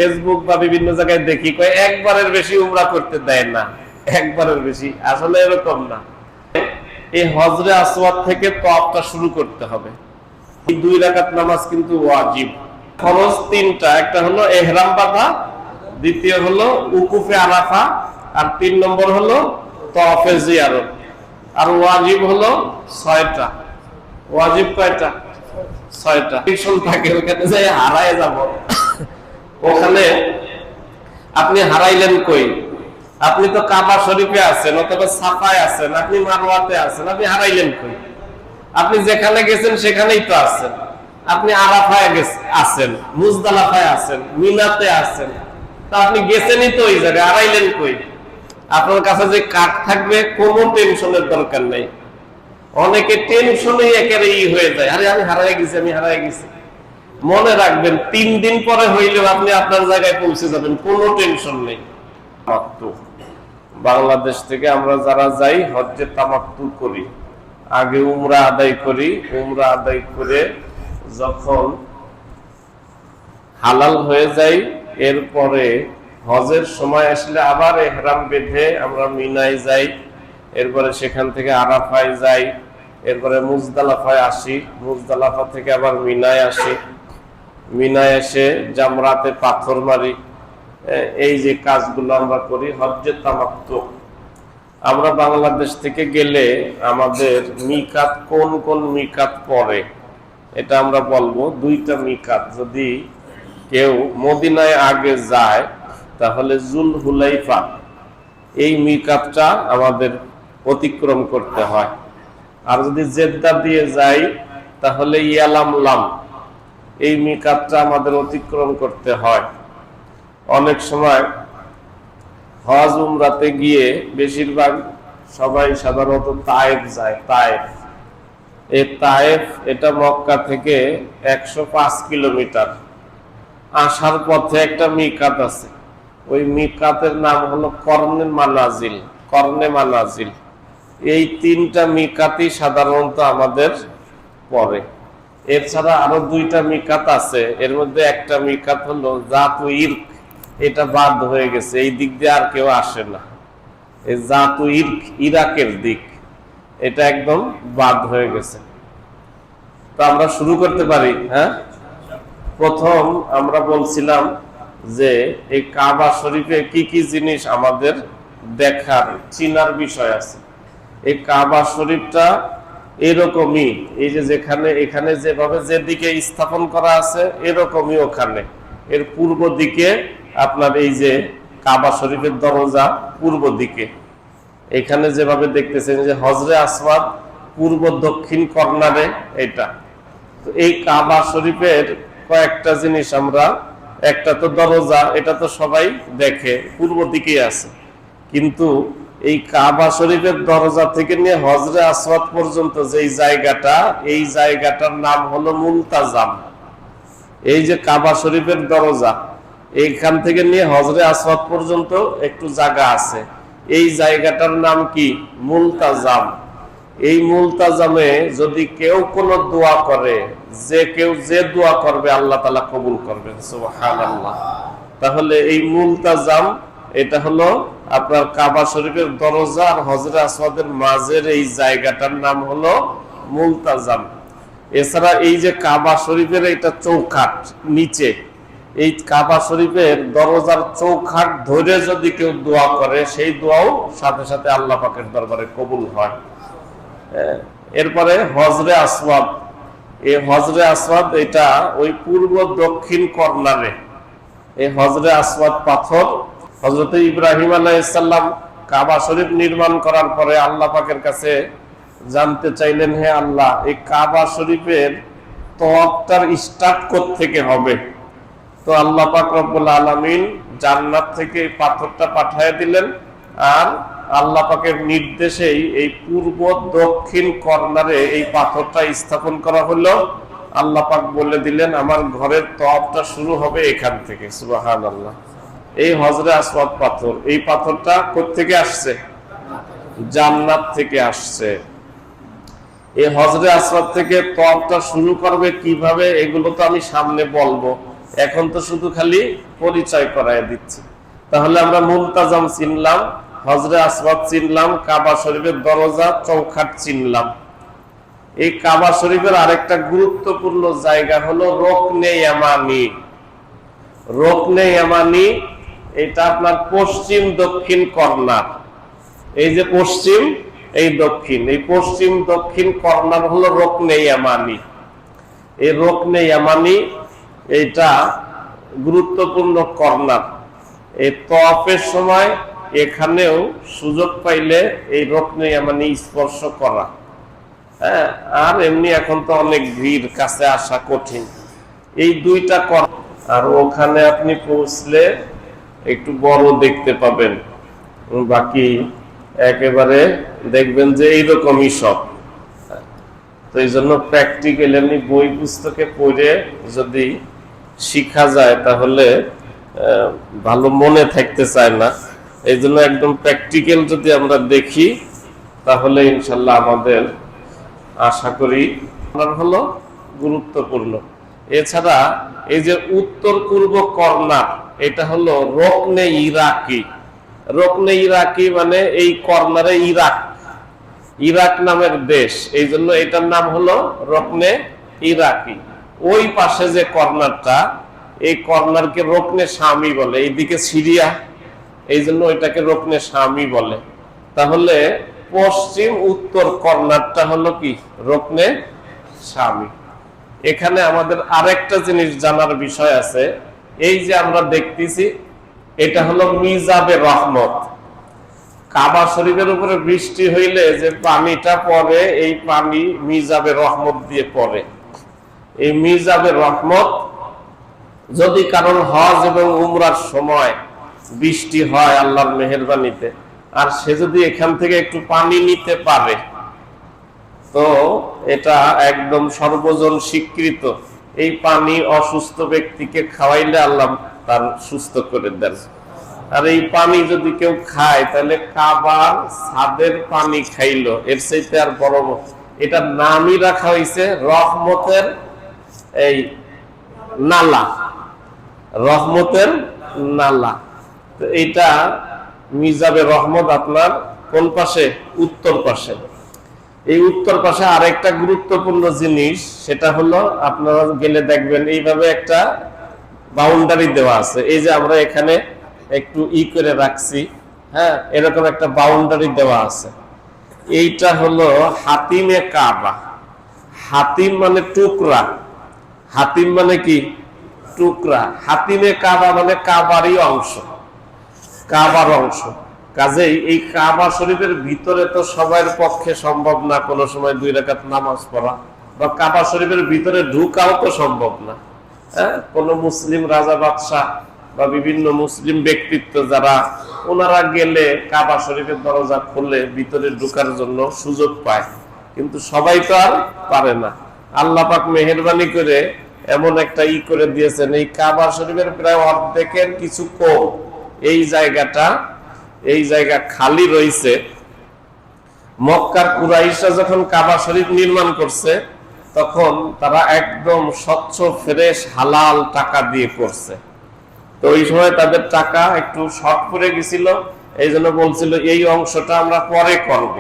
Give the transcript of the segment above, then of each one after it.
Facebook বা বিভিন্ন জায়গায় দেখি কয় একবারের বেশি উমরা করতে দেয় না, একবারের বেশি। আসলে এরকম না। এই হজরে আসওয়াদ থেকে তওয়াফটা শুরু করতে হবে। এই 2 রাকাত নামাজ কিন্তু ওয়াজিব। ফরজ 3টা, একটা হলো ইহরাম বাঁধা, দ্বিতীয় হলো উকুফে আরাফা, আর 3 নম্বর হলো তওয়াফে জিয়ারত। আর ওয়াজিব হলো 6টা। ওয়াজিব কয়টা? 6টা। টেনশন থাকে ওখানে যাই হারায় যাব। ওখানে আপনি হারাইলেন কই? আপনি তো কাবা শরীফে আছেন, অথবা সাফায় আছেন, আপনি মারওয়াতে আছেন, আপনি হারাইলেন কই? আপনি যেখানে গেছেন সেখানেই তো আছেন। আপনি আরাফায় আছেন, মুজদালিফায় আছেন, মিনাতে আছেন, তা আপনি গেছেনই তো ওই জায়গায়, হারাইলেন কই? আপনার কাছে যে কার্ড থাকবে, কোনো টেনশনের দরকার নেই। অনেকে টেনশনেই একেবারে হয়ে যায়, আরে আমি হারাই গেছি, আমি হারাই গেছি। মনে রাখবেন 3 দিন পরে হইলেও আপনি আপনার জায়গায় পৌঁছে যাবেন, কোনো টেনশন নেই। বাংলাদেশ থেকে আমরা যারা যাই হজ্জে তামাত্তু করি, আগে উমরা আদায় করি। উমরা আদায় করে যখন হালাল হয়ে যাই, এরপরে হজের সময় আসলে আবার ইহরাম বেঁধে আমরা মিনায় যাই। এরপরে সেখান থেকে আরাফায় যাই, এরপরে মুজদালিফায় আসি, মুজদালিফা থেকে আবার মিনায় আসি, মিনায় এসে জামরাতে পাথর মারি। এই যে কাজগুলো আমরা করি হজ্জে তামাত্তু। আমরা বাংলাদেশ থেকে গেলে আমাদের মিকাত কোন কোন মিকাত পড়ে এটা আমরা বলবো। 2টা মিকাত। যদি কেউ মদিনায় আগে যায় তাহলে জুল হুলাইফা, এই মিকাতটা আমাদের অতিক্রম করতে হয়। আর যদি জেদ্দা দিয়ে যাই তাহলে ইয়ালামলাম, এই মিকাতটা আমাদের অতিক্রম করতে হয়। অনেক সময় হজ উমরাতে গিয়ে বেশিরভাগ সবাই সাধারণত তায়েফ যায়। তায়েফ, এই তায়েফ এটা মক্কা থেকে 105 কিলোমিটার। আসার পথে একটা মিকাত আছে, ওই মিকাতের নাম হলো কর্নে মানাজিল। কর্নে মানাজিল, এই 3টা মিকাতই সাধারণত আমাদের পড়ে। এছাড়া আরো 2টা মিকাত আছে, এর মধ্যে একটা মিকাত হলো জাতু ইরক, এটা বাদ হয়ে গেছে, এই দিক দিয়ে আর কেউ আসে না। এই জাতু ইরক ইরাকের দিক, এটা একদম বাদ হয়ে গেছে। তো আমরা শুরু করতে পারি। হ্যাঁ, প্রথম আমরা বলছিলাম যে এই কাবা শরীফে কি কি জিনিস আমাদের দেখার চিনার বিষয় আছে। এই কাবা শরীফটা এরকমই, এই যে যেখানে এখানে যেভাবে যেদিকে স্থাপন করা আছে এরকমই ওখানে। এর পূর্ব দিকে আপনার এই যে কাবা শরীফের দরজা পূর্ব দিকে, এখানে যেভাবে দেখতেছেন যে হজরে আসওয়াদ পূর্ব দক্ষিণ কর্নারে এটা। তো এই কাবা শরীফের কয়েকটা জিনিস আমরা, একটা তো দরজা, এটা তো সবাই দেখে, পূর্ব দিকেই আছে। কিন্তু এই কাবা শরীফের দরজা থেকে নিয়ে হজরে আসওয়াদ পর্যন্ত যে জায়গাটা, এই জায়গাটার নাম হলো মুলতাজাম। এই যে কাবা শরীফের দরজা, এইখান থেকে নিয়ে হজরে আসওয়াদ পর্যন্ত একটু জায়গা আছে, এই জায়গাটার নাম কি? মুলতাজাম। এই মুলতাজামে যদি কেউ কোনো দোয়া করে, কেউ যে দোয়া করবে আল্লাহ তাআলা কবুল করবেন, সুবহানাল্লাহ। তাহলে এই মুলতাজাম এটা হলো আপনার কাবা শরীফের দরজা আর হজরে আসওয়াদের মাঝের এই জায়গাটার নাম হলো মুলতাজাম। এছাড়া এই যে কাবা শরীফের এটা চৌখাট নিচে, এই কাবা শরীফের দরজার চৌখাট ধরে যদি কেউ দোয়া করে, সেই দোয়াও সাথে সাথে আল্লাহ পাকের দরবারে কবুল হয়। এরপরে হজরে আসওয়াদ, এই হজরে আসওয়াদ এটা ওই পূর্ব দক্ষিণ কর্নারে। এই হজরে আসওয়াদ পাথর, হযরত ইব্রাহিম আলাইহিস সালাম কাবা শরীফ নির্মাণ করার পরে আল্লাহ পাকের কাছে জানতে চাইলেন, হে আল্লাহ, এই কাবা শরীফের তওয়াফটার স্টার্ট কোত্থেকে হবে? তো আল্লাহ পাক রব্বুল আলামিন জান্নাত থেকে এই পাথরটা পাঠিয়ে দিলেন, আর আল্লাহ পাকের নির্দেশেই এই পূর্ব দক্ষিণ কর্নারে এই পাথরটা স্থাপন করা হলো। আল্লাহ পাক বলে দিলেন, আমার ঘরের তওয়াফটা শুরু হবে এখান থেকে। সুবহানাল্লাহ। এই হজরে আসওয়াদ পাথর, এই পাথরটা কোত্থেকে আসছে? জান্নাত থেকে আসছে। এই হজরে আসওয়াদ থেকে তওয়াফটা শুরু করবে কিভাবে, এগুলো তো আমি সামনে বলবো। এখন তো শুধু খালি পরিচয় করায় দিচ্ছে। তাহলে আমরা মুলতাজাম চিনলাম, হজরে আসওয়াদ চিনলাম, কাবা শরীফের দরজা চৌখাট চিনলাম। এই কাবা শরীফের আরেকটা গুরুত্বপূর্ণ জায়গা হলো রুকনে ইয়ামানি। রুকনে ইয়ামানি এটা আপনার পশ্চিম দক্ষিণ কর্নার। এই যে পশ্চিম, এই দক্ষিণ, এই পশ্চিম দক্ষিণ কর্নার হলো রুকনে ইয়ামানি। এই রুকনে ইয়ামানি এইটা গুরুত্বপূর্ণ কর্নার। এই তওয়াফের সময় এখানেও সুযোগ পাইলে এই রুকনে ইয়ামানি স্পর্শ করা। হ্যাঁ, আর এমনি এখন তো অনেক ভিড়, কাছে আসা কঠিন। এই দুইটা আর ওখানে আপনি পৌঁছলে একটু বড় দেখতে পাবেন, বাকি একেবারে দেখবেন যে এইরকমই সব। তো এই জন্য প্র্যাকটিক্যাল এমনি বই পুস্তকে পড়ে যদি শিখা যায় তাহলে ভালো মনে থাকতে চায় না। এই জন্য একদম প্র্যাকটিক্যাল যদি আমরা দেখি তাহলে ইনশাল্লাহ আমাদের আশা করি হলো গুরুত্বপূর্ণ। এছাড়া এই যে উত্তর পূর্ব কর্নার, এটা হলো রুকনে ইরাকি। রুকনে ইরাকি মানে এই কর্নারে ইরাক, ইরাক নামের দেশ, এই জন্য এটার নাম হলো রুকনে ইরাকি। ওই পাশে যে কর্নারটা, এই কর্নারকে রুকনে শামি বলে। এইদিকে সিরিয়া, এই জন্য এটাকে রুকনে শামি বলে। তাহলে পশ্চিম উত্তর কর্নারটা হলো কি রুকনে শামি। এখানে আমাদের আরেকটা জিনিস জানার বিষয় আছে। এই যে আমরা দেখতেছি, এটা হলো মিজাবে রহমত। কাবা শরীফের উপরে বৃষ্টি হইলে যে পানিটা পড়ে, এই পানি মিজাবে রহমত দিয়ে পড়ে। এই মিজাবে রহমত যদি কারণ হজ এবং উমরার সময় বৃষ্টি হয় আল্লাহর মেহেরবানিতে, আর সে যদি এখান থেকে একটু পানি নিতে পারে, তো এটা একদম সর্বজন স্বীকৃত। এই পানি অসুস্থ ব্যক্তিকে খাওয়াইলে আল্লাহ তার সুস্থ করে দেন। আর এই পানি যদি কেউ খায় তাহলে কাবার ছাদের পানি খাইলো, এর চাইতে আর বড়। এটার নামই রাখা হয়েছে রহমতের এই নালা, রহমতের নালা। তো এইটা মিজাবে রহমত আপনার কোন পাশে? উত্তর পাশে। এই উত্তর পাশে আরেকটা গুরুত্বপূর্ণ জিনিস, সেটা হলো আপনারা গেলে দেখবেন এইভাবে একটা বাউন্ডারি দেওয়া আছে। এই যে আমরা এখানে একটু করে রাখছি, হ্যাঁ, এরকম একটা বাউন্ডারি দেওয়া আছে। এইটা হলো হাতিমে কাবা। হাতিম মানে টুকরা, হাতিম মানে কি? টুকরা। হাতিমে কাবা মানে কাবারই অংশ, কাবার অংশ। কাজেই এই কাবা শরীফের ভিতরে তো সবার পক্ষে সম্ভব না কোনো সময় 2 রাকাত নামাজ পড়া, বা কাবা শরীফের ভিতরে ঢুকাও তো সম্ভব না। হ্যাঁ, কোন মুসলিম রাজা বাদশাহ বা বিভিন্ন মুসলিম ব্যক্তিত্ব যারা, ওনারা গেলে কাবা শরীফের দরজা খুলে ভিতরে ঢুকার জন্য সুযোগ পায়, কিন্তু সবাই তো আর পারে না। আল্লাহ পাক মেহেরবানি করে এমন একটা করে দিয়েছেন, এই কাবা শরীফের প্রায় অর্ধেকের কিছু কম এই জায়গাটা, এই জায়গা খালি রয়েছে। মক্কার কুরাইশরা যখন কাবা শরীফ নির্মাণ করছে, তখন তারা একদম স্বচ্ছ ফ্রেশ হালাল টাকা দিয়ে করছে। তো ওই সময় তাদের টাকা একটু শর্ট পড়ে গেছিল, এই জন্য বলছিল এই অংশটা আমরা পরে করব,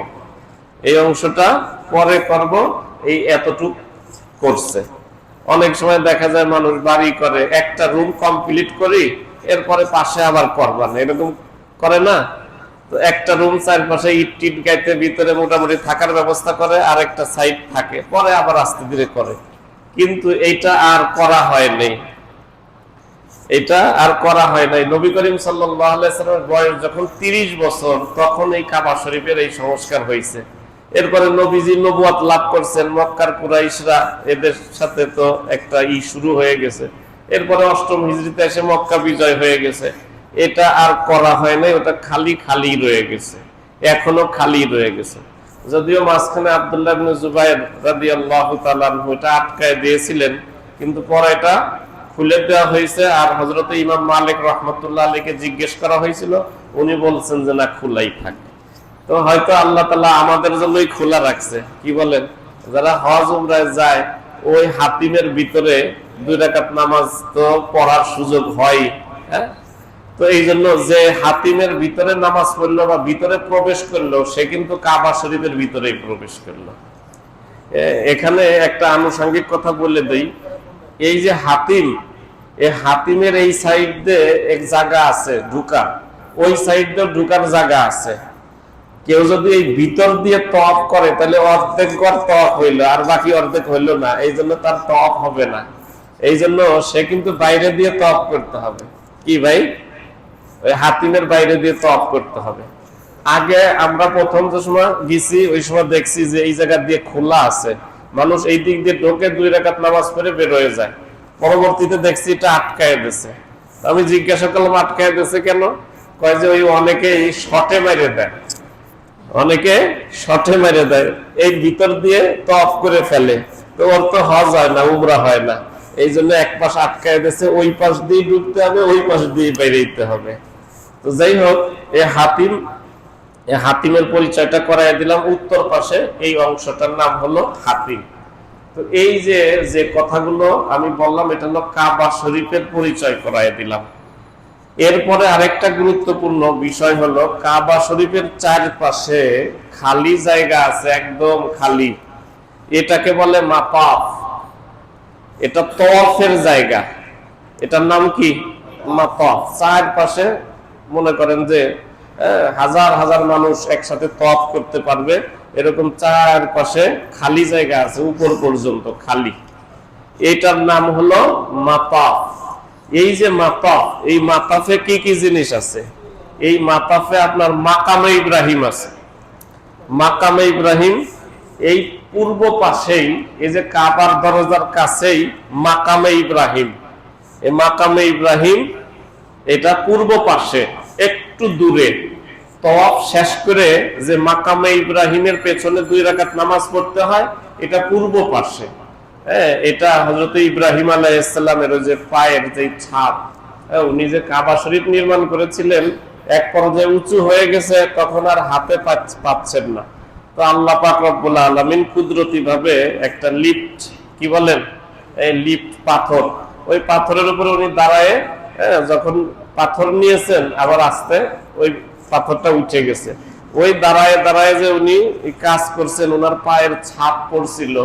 এই অংশটা পরে করব, এই এতটুক করছে। অনেক সময় দেখা যায় মানুষ বাড়ি করে, একটা রুম কমপ্লিট করি, এরপরে পাশে আবার করবা না, এরকম করে না। তো একটা রুম চারপাশে ইট টিট গাইতে ভিতরে মোটামুটি থাকার ব্যবস্থা করে, আর একটা সাইড থাকে, পরে আবার আস্তে ধীরে করে। কিন্তু এইটা আর করা হয় নাই, এটা আর করা হয় নাই। নবী করিম সাল্লাল্লাহু আলাইহি ওয়াসাল্লামের বয়স যখন 30 বছর, তখন এই কাবা শরীফের এই সংস্কার হয়েছে। এরপরে নবীজি নবুয়ত লাভ করছেন, মক্কার কুরাইশরা এদের সাথে তো একটা শুরু হয়ে গেছে। এরপরে 8ম হিজরিতে এসে মক্কা বিজয় হয়ে গেছে, এটা আর করা হয় নাই, ওটা খালি খালি রয়ে গেছে, এখনো খালি রয়ে গেছে। যদিও মাঝখানে আব্দুল্লাহ ইবনে জুবাইর রাদিয়াল্লাহু তাআলা এটা আটকায় দিয়েছিলেন, কিন্তু পরে এটা খুলে দেওয়া হয়েছে। আর হযরত ইমাম মালিক রাহমাতুল্লাহ আলাইহিকে জিজ্ঞেস করা হয়েছিল, উনি বলছেন যে না, খোলাই থাকে। তো হয়তো আল্লাহ তাআলা আমাদের জন্যই খোলা রাখছে। কি বলেন? যারা হজ উমরায় যায়, ওই হাতিমের ভিতরে 2 রাকাত নামাজ তো পড়ার সুযোগ হয়। হ্যাঁ, তো এই জন্য যে হাতিমের ভিতরে নামাজ পড়লো বা ভিতরে প্রবেশ করলো, সে কিন্তু কাবা শরীফের ভিতরেই প্রবেশ করলো। এখানে একটা আনুষঙ্গিক কথা বলে দেই, এই যে হাতিম, এই হাতিমের এই সাইড দিয়ে এক জায়গা আছে ঢুকা, ওই সাইড দিয়ে ঢুকার জায়গা আছে। কেউ যদি এই ভিতর দিয়ে তওয়াফ করে তাহলে অর্ধেক ঘর তওয়াফ হইলো, আর বাকি অর্ধেক হইলো না, এই জন্য তার তওয়াফ হবে না। এই জন্য সে কিন্তু বাইরে দিয়ে তওয়াফ করতে হবে। কি ভাই, ওই হাতিমের বাইরে দিয়ে তওয়াফ করতে হবে। আগে আমরা প্রথম যে সময় গেছি ওই সময় দেখছি যে এই জায়গা দিয়ে খোলা আছে, মানুষ এই দিক দিয়ে ঢোকে 2 রাকাত নামাজ পড়ে বের হয়ে যায়। পরবর্তীতে দেখছি এটা আটকায় দিয়েছে। আমি জিজ্ঞাসা করলাম আটকায় দিয়েছে কেন? কয় যে ওই অনেকে শটে মেরে দেয়, অনেকে শটে মেরে দেয়, এই ভিতর দিয়ে তওয়াফ করে ফেলে, তো ওর তো হজ হয় না, উমরা হয় না। এই জন্য এক পাশ আটকায় দিয়েছে, ওই পাশ দিয়ে ঢুকতে হবে, ওই পাশ দিয়ে বেরিয়ে হবে। তো যাই হোক, এই হাতিমের পরিচয়টা করাই দিলাম। উত্তর পাশে এই অংশটার নাম হলো হাতিম। তো এই যে কথাগুলো আমি বললাম, এটা হলো কাবা শরীফের পরিচয় করাই দিলাম। এরপরে আরেকটা গুরুত্বপূর্ণ বিষয় হলো, কাবা শরীফের চারপাশে খালি জায়গা আছে, একদম খালি, এটাকে বলে মাতাফ। এটা তওয়াফের জায়গা, এটার নাম কি? মাতাফ। চারপাশে মনে করেন যে হাজার হাজার মানুষ একসাথে তওয়াফ করতে পারবে, এরকম চারপাশে খালি জায়গা আছে, উপর পর্যন্ত খালি, এটার নাম হলো মাতাফ। এই যে মাতাফ, এই মাতাফে কি কি জিনিস আছে? এই মাতাফে আপনার মাকামে ইব্রাহিম আছে। মাকামে ইব্রাহিম এই পূর্ব পাশেই, এই যে কাবার দরজার কাছেই মাকামে ইব্রাহিম। এই মাকামে ইব্রাহিম এটা পূর্ব পাশে, একটু দূরে। তওয়াফ শেষ করে যে মাকামে ইব্রাহিমের পেছনে 2 রাকাত নামাজ পড়তে হয়, এটা পূর্ব পাশে। হ্যাঁ, এটা হযরত ইব্রাহিম আলাইহিস সালামের যে পায়ের যে ছাপ, উনি যে কাবা শরীফ নির্মাণ করেছিলেন, এক পর্যায়ে উঁচু হয়ে গেছে, তখন আর হাতে পাচ্ছেন না। তো আল্লাহ পাক রব্বুল আলামিন কুদরতি ভাবে একটা লিফট, কি বলেন, এই লিফট পাথর, ওই পাথরের উপরে উনি দাঁড়ায়, যখন পাথর নিয়েছেন আবার আস্তে ওই পাথরটা উঠে গেছে। ওই দাঁড়ায় দাঁড়ায় যে উনি কাজ করছেন, ওনার পায়ের ছাপ পড়ছিল,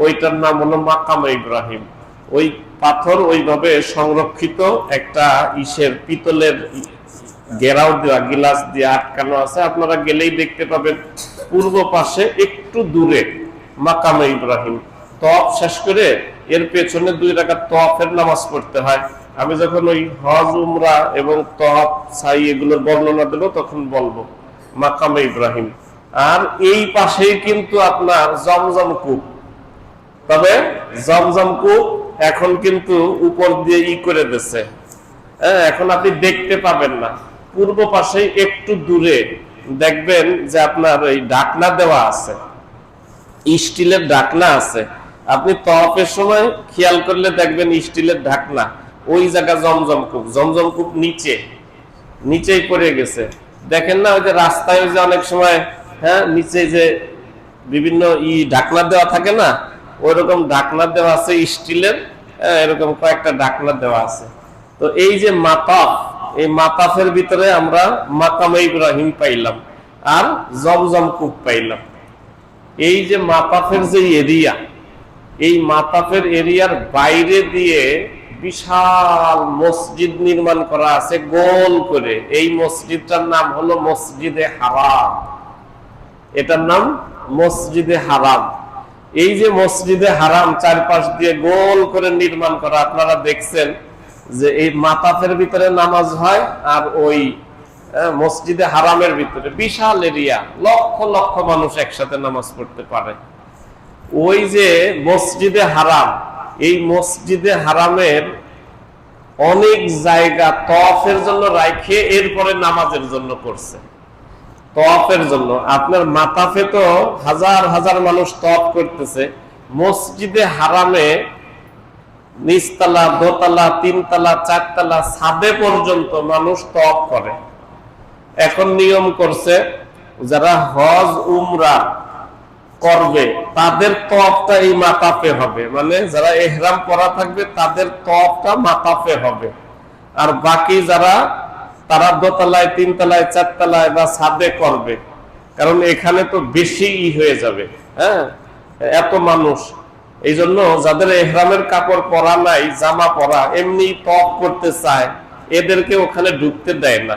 ওইটার নাম হলো মাকামে ইব্রাহিম। ওই পাথর ওইভাবে সংরক্ষিত, একটা পিতলের ঘেরাও দেওয়া, গিলাস দিয়ে আটকানো আছে। আপনারা গেলেই দেখতে পাবেন, পূর্ব পাশে একটু দূরে মাকামে ইব্রাহিম। তওয়াফ শেষ করে এর পেছনে 2 রাকাত তওয়াফের নামাজ পড়তে হয়। আমি যখন ওই হজ, উমরা এবং তওয়াফ, সাই এগুলোর বর্ণনা দেব, তখন বলবো মাকামে ইব্রাহিম। আর এই পাশেই কিন্তু আপনার জমজম কূপ। তবে জমজম কূপ এখন কিন্তু উপর দিয়ে করে দিচ্ছে, এখন আপনি দেখতে পাবেন না। পূর্ব পাশে একটু দূরে দেখবেন যে আপনার ওই ঢাকনা দেওয়া আছে, স্টিলের ঢাকনা আছে। আপনি তওয়াফের সময় খেয়াল করলে দেখবেন স্টিলের ঢাকনা, ওই জায়গা জমজম কূপ। জমজম কূপ নিচেই পড়ে গেছে। দেখেন না, ওই যে রাস্তায় যে অনেক সময়, হ্যাঁ, নিচে যে বিভিন্ন ঢাকনা দেওয়া থাকে না, ওইরকম ঢাকনা দেওয়া আছে স্টিলের, এরকম কয়েকটা ঢাকনা দেওয়া আছে। তো এই যে মাতাফ, এই মাতাফের ভিতরে আমরা মাকামে ইব্রাহিম পাইলাম আর জমজম কূপ পাইলাম। এই যে মাতাফের যে এরিয়া, এই মাতাফের এরিয়ার বাইরে দিয়ে বিশাল মসজিদ নির্মাণ করা আছে গোল করে। এই মসজিদটার নাম হলো মসজিদে হারাম। এটার নাম মসজিদে হারাম। এই যে মসজিদে হারাম চারপাশ দিয়ে গোল করে নির্মাণ করা, আপনারা দেখছেন যে এই মাতাফের ভিতরে নামাজ হয়, আর ওই মসজিদে হারামের ভিতরে বিশাল এরিয়া, লক্ষ লক্ষ মানুষ একসাথে নামাজ পড়তে পারে। ওই যে মসজিদে হারাম, এই মসজিদে হারামের অনেক জায়গা তওয়াফের জন্য রাখে, এরপরে নামাজের জন্য করছে। তওয়াফের জন্য আপনার মাতাফে তো হাজার হাজার মানুষ তওয়াফ করতেছে, মসজিদে হারামে নিচতলা, দোতলা, 3 তলা, 4 তলা, ছাদে পর্যন্ত মানুষ তওয়াফ করে। এখন নিয়ম করছে, যারা হজ উমরা করবে তাদের তওয়াফটা এই মাতাফে হবে, মানে যারা ইহরাম পরা থাকবে তাদের তওয়াফটা মাতাফে হবে। আর বাকি যারা তারা দোতলায়, তিনতলায়, চারতলায় বা ছাদে করবে, কারণ এখানে তো বেশি হয়ে যাবে। হ্যাঁ, এত মানুষ, এই জন্য যাদের ইহরামের কাপড় পরা নাই, জামা পরা, এমনি তওয়াফ করতে চায়, এদেরকে ওখানে ঢুকতে দেয় না।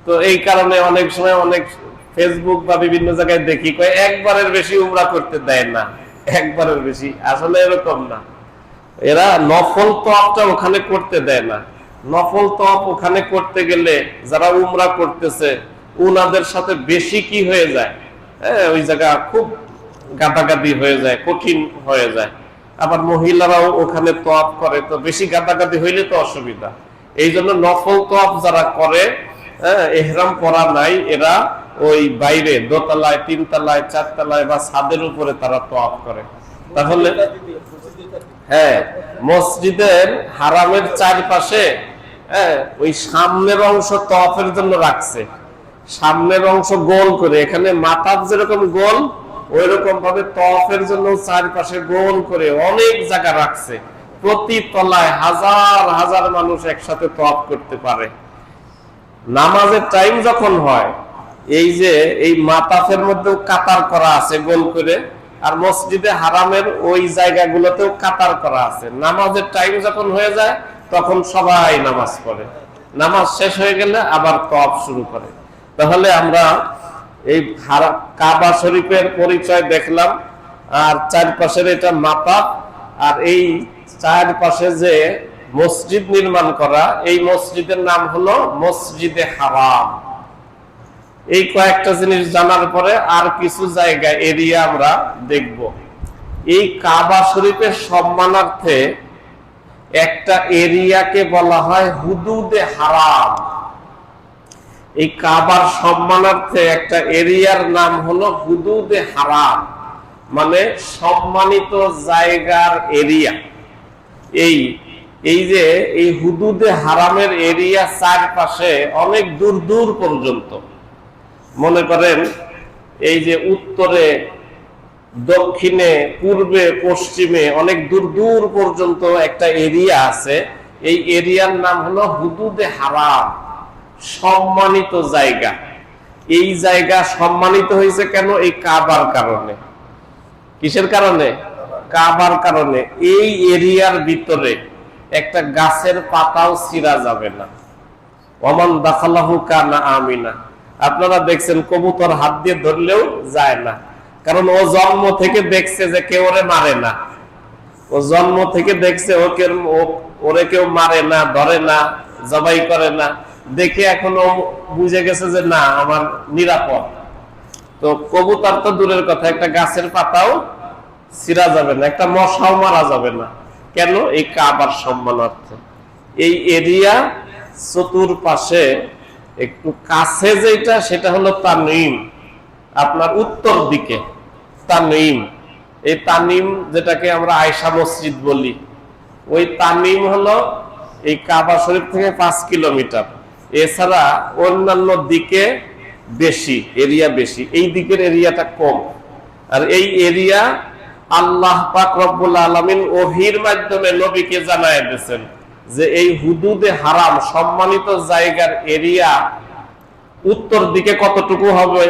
তো এই কারণে অনেক সময় অনেক ফেসবুক বা বিভিন্ন জায়গায় দেখি কয় একবারের বেশি উমরা করতে দেয় না, একবারের বেশি। আসলে এরকম না, এরা নফল তওয়াফটা ওখানে করতে দেয় না। নফল তওয়াফ ওখানে করতে গেলে যারা উমরা করতেছে উনাদের সাথে বেশি কি হয়ে যায়, ওই জায়গা খুব গাদাগাদি হয়ে যায়, কঠিন হয়ে যায়। আবার মহিলারাও ওখানে তওয়াফ করে, তো বেশি গাদাগাদি হইলে তো অসুবিধা। এই জন্য নফল তওয়াফ যারা করে, ইহরাম পরা নাই, এরা ওই বাইরে দোতলায়, তিনতলায়, চারতলায় বা ছাদের উপরে তারা তওয়াফ করে। তাহলে হ্যাঁ, মসজিদের হারামের চারপাশে ওই সামনের অংশ তওয়াফের জন্য রাখছে, সামনের অংশ গোল করে, এখানে মাথার যেরকম গোল ওই রকম ভাবে তওয়াফের জন্য চারপাশে গোল করে অনেক জায়গা রাখছে। প্রতি তলায় হাজার হাজার মানুষ একসাথে তওয়াফ করতে পারে। নামাজের টাইম যখন হয়, এই যে এই মাতাফের মধ্যেও কাতার করা আছে গোল করে, আর মসজিদে হারামের ওই জায়গাগুলোতেও কাতার করা আছে। নামাজের টাইম যখন হয়ে যায় তখন সবাই নামাজ পড়ে, নামাজ শেষ হয়ে গেলে আবার তওয়াফ শুরু করে। তাহলে আমরা এই কাবা শরীফের পরিচয় দেখলাম, আর চারপাশের এটা মাতাফ, আর এই চারপাশে যে মসজিদ নির্মাণ করা, এই মসজিদের নাম হলো মসজিদে হারাম। এই কয়েকটা জিনিস জানার পরে আর কিছু জায়গা এরিয়া আমরা দেখব। এই কাবা শরীফের সম্মানার্থে একটা এরিয়াকে বলা হয় হুদুদে হারাম। এই কাবার সম্মানার্থে একটা এরিয়ার নাম হলো হুদুদে হারাম, মানে সম্মানিত জায়গার এরিয়া। এই যে এই হুদুদে হারামের এরিয়া চারপাশে অনেক দূর দূর পর্যন্ত, মনে করেন এই যে উত্তরে, দক্ষিণে, পূর্বে, পশ্চিমে অনেক দূর দূর পর্যন্ত একটা এরিয়া আছে। এই এরিয়ার নাম হলো হুদুদে হারাম, সম্মানিত জায়গা। এই জায়গা সম্মানিত হয়েছে কেন? এই কাবার কারণে। কিসের কারণে? কাবার কারণে। এই এরিয়ার ভিতরে একটা গাছের পাতাও ছিঁড়া যাবে না। ওমান দাখালাহু কানা আমিনা। আপনারা দেখছেন কবুতর হাত দিয়ে ধরলেও যায় না, কারণ ও জন্ম থেকে দেখছে যে কেউ ওরে মারে না। ও জন্ম থেকে দেখছে ওরে কেউ মারে না, ধরে না, জবাই করে না, দেখে এখন ও বুঝে গেছে যে না, আমার নিরাপদ। তো কবুতর তো দূরের কথা, একটা গাছের পাতাও ছিঁড়া যাবে না, একটা মশাও মারা যাবে না। কেন? এই কাবার সম্মানার্থে। এই এরিয়া চতুর্পাশে একটু কাছে যেটা, সেটা হলো তানঈম, আপনার উত্তর দিকে তানঈম। এই তানঈম যেটাকে আমরা আয়েশা মসজিদ বলি, ওই তানঈম হলো এই কাবা শরীফ থেকে 5 কিলোমিটার। এছাড়া অন্যান্য দিকে বেশি এরিয়া, বেশি এই দিকের এরিয়াটা কম। আর এই এরিয়া আল্লাহ পাক রব্বুল আলামিন ওহীর মাধ্যমে নবীকে জানায় দিয়েছেন যে এই হুদুদে হারাম, সম্মানিত জায়গার এরিয়া উত্তর দিকে কতটুকু হবে,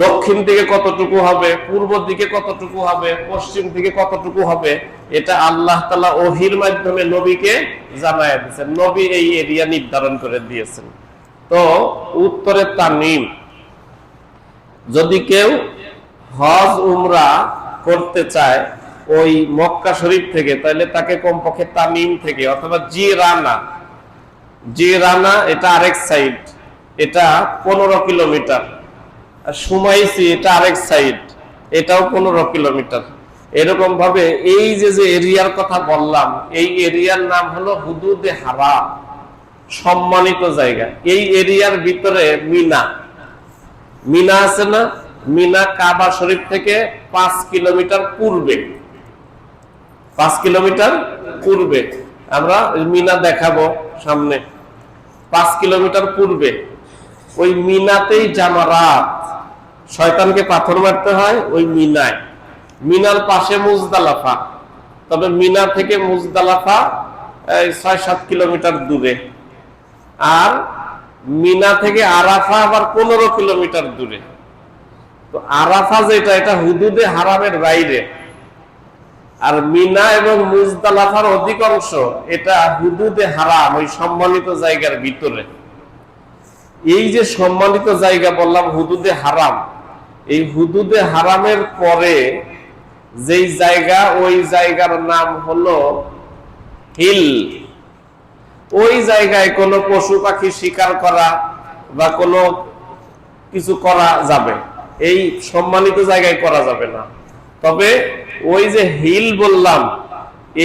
দক্ষিণ দিকে কতটুকু হবে, পূর্ব দিকে কতটুকু হবে, পশ্চিম দিকে কতটুকু হবে, এটা আল্লাহ তাআলা ওহীর মাধ্যমে নবীকে জানায় দিয়েছেন। নবী এই এরিয়া নির্ধারণ করে দিয়েছেন। তো উত্তরে তানঈম। যদি কেউ হজ উমরা করতে চায় ওই মক্কা শরীফ থেকে, তাহলে তাকে কমপক্ষে তানঈম থেকে অথবা জিরানা, এটা আরেক সাইড, এটা 15 কিলোমিটার। সুমাইসি, এটা আরেক সাইড, এটাও 15 কিলোমিটার। এরকম ভাবে এই যে এরিয়ার কথা বললাম, এই এরিয়ার নাম হলো হুদুদে হারাম, সম্মানিত জায়গা। এই এরিয়ার ভিতরে মিনা আছে না? মিনা কাবা শরীফ থেকে 5 কিলোমিটার পূর্বে, 5 কিলোমিটার পূর্বে। আমরা মিনা দেখাবো সামনে। 5 কিলোমিটার পূর্বে ওই মিনাতেই জামারাত, শয়তানকে পাথর মারতে হয় ওই মিনায়। মিনার পাশে মুজদালাফা, তবে মিনা থেকে মুজদালাফা ৬-৭ কিলোমিটার দূরে, আর মিনা থেকে আরাফা আবার 15 কিলোমিটার দূরে। তো আরাফা যেটা, এটা হুদুদে হারামের বাইরে, আর মিনা এবং মুজদালাফার অধিকাংশ এটা হুদুদে হারাম, ওই সম্মানিত জায়গার ভিতরে। এই যে সম্মানিত জায়গা বললাম হুদুদে হারাম, এই হুদুদে হারামের পরে যেই জায়গা, ওই জায়গার নাম হলো হিল। ওই জায়গায় কোনো পশু পাখি শিকার করা বা কোনো কিছু করা যাবে, এই সম্মানিত জায়গায় করা যাবে না। তবে ওই যে হিল বললাম,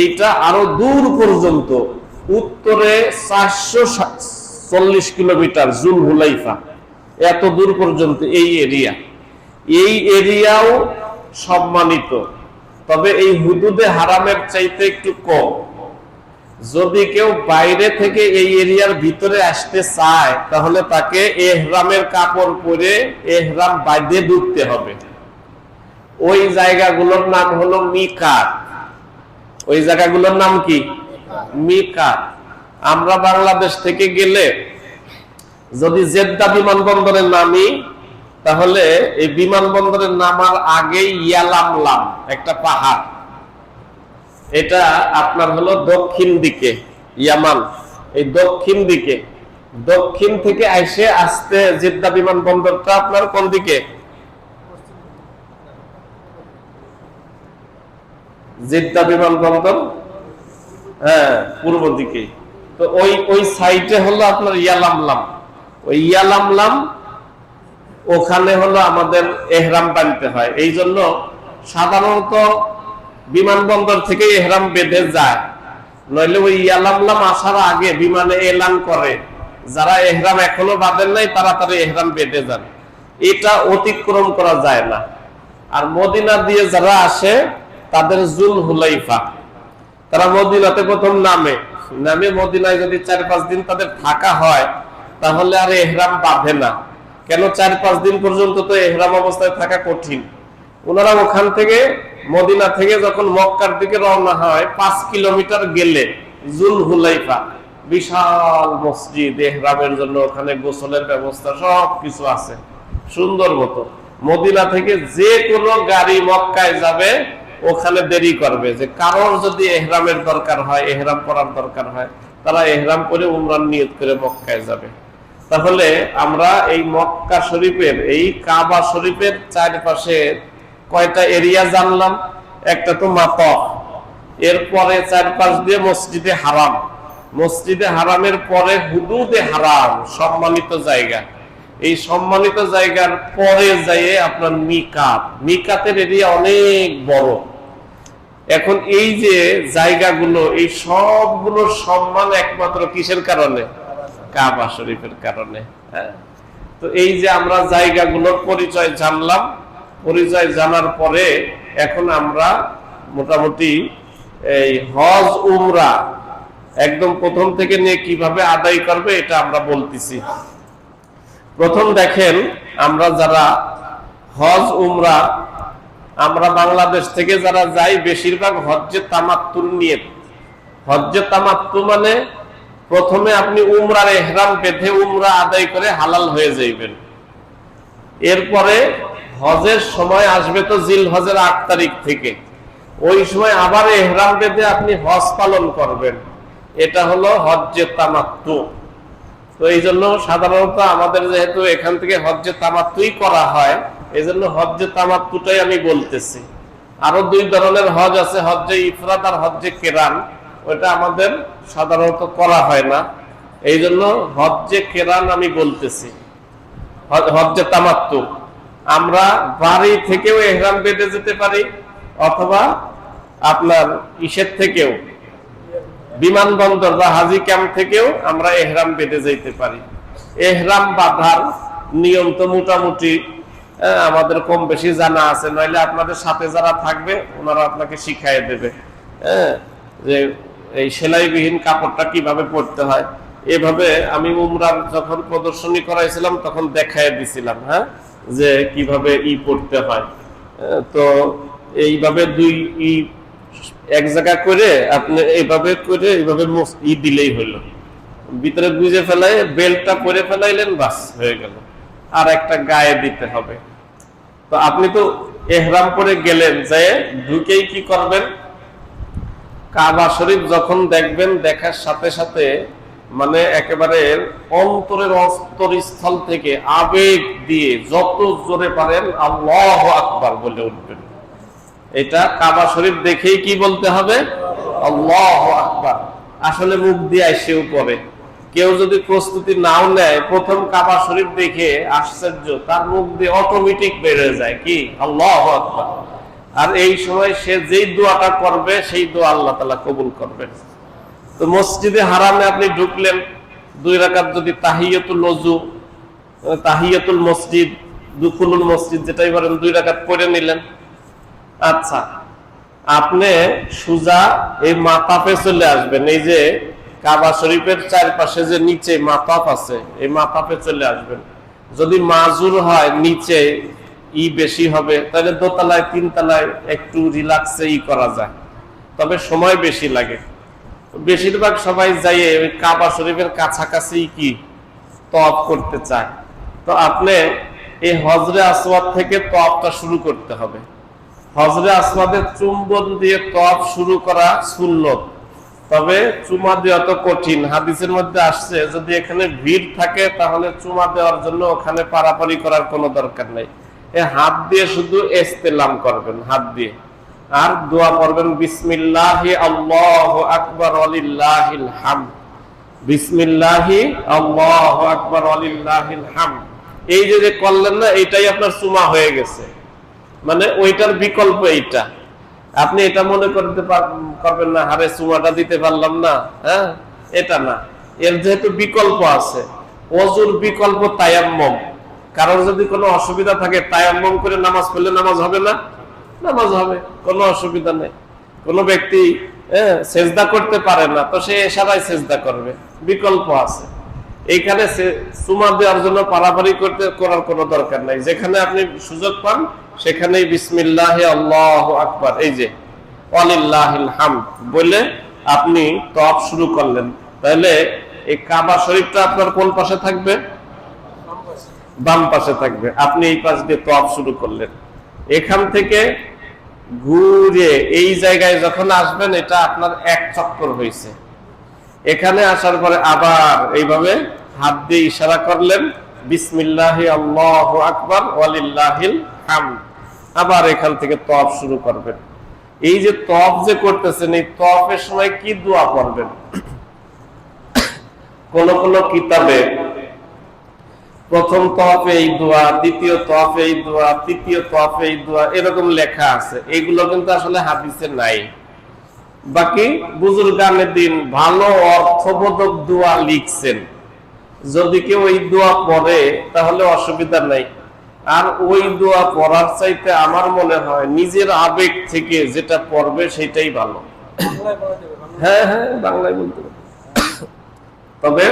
এইটা আরো দূর পর্যন্ত, উত্তরে 440 কিলোমিটার, জুল হুলাইফা, এত দূর পর্যন্ত এই এরিয়া। এই এরিয়াও সম্মানিত, তবে এই হুদুদে হারামের চাইতে একটু কম। যদি কেউ বাইরে থেকে এই এরিয়ার ভিতরে আসতে চায়, তাহলে তাকে এহরামের কাপড় পরে এহরাম বাঁধে ঢুকতে হবে। ওই জায়গাগুলোর নাম হলো মিকাত। ওই জায়গাগুলোর নাম কি? মিকাত। আমরা বাংলাদেশ থেকে গেলে যদি জেদ্দা বিমানবন্দরে নামি, তাহলে এই বিমানবন্দরে নামার আগেই ইয়ালামলাম একটা পাহাড়, এটা আপনার হলো দক্ষিণ দিকে, ইয়ামান এই দক্ষিণ দিকে। দক্ষিণ থেকে আইসে আসতে জেদ্দা বিমানবন্দরটা আপনার কোন দিকে? জেদ্দা বিমানবন্দর হ্যাঁ পূর্ব দিকে। তো ওই সাইডে হলো আপনার ইয়ালামলাম। ওই ইয়ালামলাম ওখানে হলো আমাদের এহরাম বাঁধতে হয়। এই জন্য সাধারণত বিমানবন্দর থেকে এহরাম বেঁধে যায়, নইলে ওই ইয়ালামলাম আসার আগে বিমানে এলান করে যারা এহরাম এখনো বাঁধেন নাই তাড়াতাড়ি এহরাম বেঁধে যান। এটা অতিক্রম করা যায় না। আর মদিনা দিয়ে যারা আসে তাদের জুল হুলাইফা, তারা মদিনাতে প্রথম নামে মদিনায় যদি 4-5 দিন তাদের থাকা হয়, তাহলে আর এহরাম বাঁধে না। কেন? 4-5 দিন পর্যন্ত তো এহরাম অবস্থায় থাকা কঠিন। ওনারা ওখান থেকে, মদিনা থেকে যখন মক্কার দিকে রওনা হয়, 5 কিলোমিটার গেলে জুল হুলাইফা, বিশাল মসজিদ, এহরামের জন্য ওখানে গোসলের ব্যবস্থা সব কিছু আছে সুন্দর মতো। মদিনা থেকে যে কোনো গাড়ি মক্কায় যাবে ওখানে দেরি করবে, যে কারোর যদি এহরামের দরকার হয়, এহরাম করার দরকার হয়, তারা এহরাম করে উমরার নিয়ত করে মক্কায় যাবে। তাহলে আমরা এই মক্কা শরীফের, এই কাবা শরীফের চারপাশে কয়টা এরিয়া জানলাম? একটা তো মাতফ, এরপরে 4 দিয়ে মসজিদে হারাম, মসজিদে হারামের পরে হুদুদে হারাম, সম্মানিত জায়গা। এই সম্মানিত জায়গার পরে যাইয়ে আপনার মিকাত, মিকাতের এরিয়া অনেক বড়। এখন এই যে জায়গাগুলো, এই সবগুলোর সম্মান একমাত্র কিসের কারণে? কাবা শরীফের কারণে। হ্যাঁ, তো এই যে আমরা জায়গাগুলোর পরিচয় জানলাম, পরিচয় জানার পরে এখন আমরা মোটামুটি এই হজ উমরা একদম প্রথম থেকে নিয়ে কিভাবে আদায় করবে এটা আমরা বলতেছি। প্রথম দেখেন, আমরা যারা হজ উমরা, আমরা বাংলাদেশ থেকে যারা যাই, বেশিরভাগ হজ্জে তামাত্তুর নিয়ত। হজ্জে তামাত্তু মানে প্রথমে আপনি উমরার ইহরাম বেঁধে উমরা আদায় করে হালাল হয়ে যাইবেন। এরপরে হজের সময় আসবে তো জিলহজের 8 তারিখ থেকে, ওই সময় আবার ইহরাম বেঁধে আপনি হজ পালন করবেন। এটা হলো হজ্জে তামাত্তু। তো এই জন্য সাধারণত আমাদের যেহেতু এখান থেকে হজ্জে তামাত্তুই করা হয়, এই জন্য হজ্জে তামাত্তুটাই আমি বলতেছি। আরো 2 ধরনের হজ আছে, হজ্জে ইফরাদ আর হজ্জে কেরান। ওটা আমাদের সাধারণত করা হয় না, এই জন্য হজ্জে কেরান আমি বলতেছি। হজ্জে তামাত্তু আমরা বাড়ি থেকেও ইহরাম বেঁধে যেতে পারি, অথবা আপনার ইসের থেকেও, বিমানবন্দর বা হাজি ক্যাম্প থেকেও আমরা ইহরাম বেঁধে যেতে পারি। ইহরাম বাঁধার নিয়ম তো মোটামুটি আমাদের কম বেশি জানা আছে, নইলে আপনাদের সাথে যারা থাকবে ওনারা আপনাকে শিখাইয়ে দেবে। যে এই সেলাইবিহীন কাপড়টা কিভাবে পরতে হয়, এভাবে আমি উমরার যখন প্রদর্শনী করাইছিলাম তখন দেখাই দিছিলাম। হ্যাঁ, যে কিভাবে পড়তে হয়। তো এইভাবে দুই এক জায়গা করে আপনি এইভাবে করে এইভাবে দিলেই হইলো, ভিতরে গুজে ফেলাই বেল্টটা পরে ফেলাইলেন, বাস হয়ে গেল। আর একটা গায়ে দিতে হবে। তো আপনি তো এহরাম পরে গেলেন, যে ঢুকেই কি করবেন, কাবা শরীফ যখন দেখবেন, দেখার সাথে সাথে মানে একেবারে অন্তরের অন্তরস্থল থেকে আবেগ দিয়ে যত জোরে পারেন আল্লাহু আকবার বলে উঠবেন। এটা কাবা শরীফ দেখেই কি বলতে হবে, আল্লাহু আকবার। আসলে মুখ দিয়ে এসেও পড়ে। কেউ যদি প্রস্তুতি নাও নেয়, প্রথম কাবা শরীফ দেখে আশ্চর্য, তার মুখ দিয়ে অটোমেটিক বেড়ে যায় কি আল্লাহু আকবার। আর এই সময় সে যেই দোয়াটা করবে সেই দোয়া আল্লাহ তাআলা কবুল করবেন। তো মসজিদে হারামে আপনি ঢুকলেন, 2 রাকাত যদি তাহিয়াতুল ওযু, তাহিয়াতুল মসজিদ, দুখুলুল মসজিদ যেটাই বলেন, 2 রাকাত পড়ে নিলেন। আচ্ছা, আপনি সুজা এই মাতাফে চলে আসবেন। এই যে কাবা শরীফের চারপাশে যে নিচে মাতাফ আছে, এই মাতাফে চলে আসবেন। যদি মাজুর হয়, নিচে বেশি হবে, তাহলে দোতলায় 3 তলায় একটু রিল্যাক্সে করা যায়, তবে সময় বেশি লাগে। বেশিরভাগ সবাই যাই ওই কাবা শরীফের কাছাকাছি কি তওয়াফ করতে চায়। তো আপনি এই হজরে আসওয়াদ থেকে তওয়াফটা শুরু করতে হবে। হজরে আসওয়াদের চুম্বন দিয়ে তওয়াফ শুরু করা সুন্নত, তবে চুমা দেওয়া তো কঠিন। হাদিসের মধ্যে আসছে যদি এখানে ভিড় থাকে তাহলে চুমা দেওয়ার জন্য ওখানে পারাপারি করার কোনো দরকার নেই। হাত দিয়ে শুধু ইস্তেলাম করবেন, হাত দিয়ে, আর দোয়া পড়বেন বিসমিল্লাহি আল্লাহু আকবার ওয়ালিল্লাহিল হামদ, বিসমিল্লাহি আল্লাহু আকবার ওয়ালিল্লাহিল হামদ। এই যে করলেন না, এটাই আপনার চুমা হয়ে গেছে, মানে ওইটার বিকল্প এইটা। আপনি এটা মনে করবেন না, হারে চুমাটা দিতে পারলাম না, হ্যাঁ, এটা না। এর যেহেতু বিকল্প আছে, ওযুর বিকল্প তায়াম্মুম। কারোর যদি কোনো অসুবিধা থাকে, তায়াম্মুম করে নামাজ পড়লে নামাজ হবে না? নামাজ হবে, কোনো অসুবিধা নেই। কোন ব্যক্তি সেজদা করতে পারে না, তো সে ইশারায় সেজদা করবে, বিকল্প আছে। এইখানে চুমা দেওয়ার জন্য পারাপারি করার কোনো দরকার নাই। যেখানে আপনি সুযোগ পান সেখানেই বিসমিল্লাহি আল্লাহু আকবার, এই যে ওয়ালিল্লাহিল হামদ বলে আপনি তওয়াফ শুরু করলেন। তাহলে এই কাবা শরীফটা আপনার কোন পাশে থাকবে? বাম পাশে থাকবে। আপনি এই পাশ দিয়ে তওয়াফ শুরু করলেন। এখান থেকে ঘুরে এই জায়গায় যখন আসবেন, এটা আপনার 1 চক্কর হয়েছে। এখানে আসার পরে আবার এইভাবে হাত দিয়ে ইশারা করলেন বিসমিল্লাহি আল্লাহু আকবার ওয়ালিল্লাহিল হামদ। আবার এখান থেকে তওয়াফ শুরু করবেন। এই যে তওয়াফ যে করতেছেন, এই তওয়াফের সময় কি দোয়া পড়বেন? কোন কোন কিতাবে প্রথম তওয়াফে এই দোয়া, দ্বিতীয় তওয়াফে এই দোয়া, তৃতীয় তওয়াফে এই দোয়া, এরকম লেখা আছে। এগুলো কিন্তু আসলে হাদিসে নাই। বাকি বুজুর্গানে দিন ভালো অর্থবোধক দোয়া লিখছেন। যদি কেউ ওই দোয়া পড়ে তাহলে অসুবিধা নাই। আর ওই দোয়া পড়ার চাইতে আমার মনে হয় নিজের আবেগ থেকে যেটা পড়বে সেটাই ভালো। হ্যাঁ হ্যাঁ, বাংলায় বলতে পারবে। তবে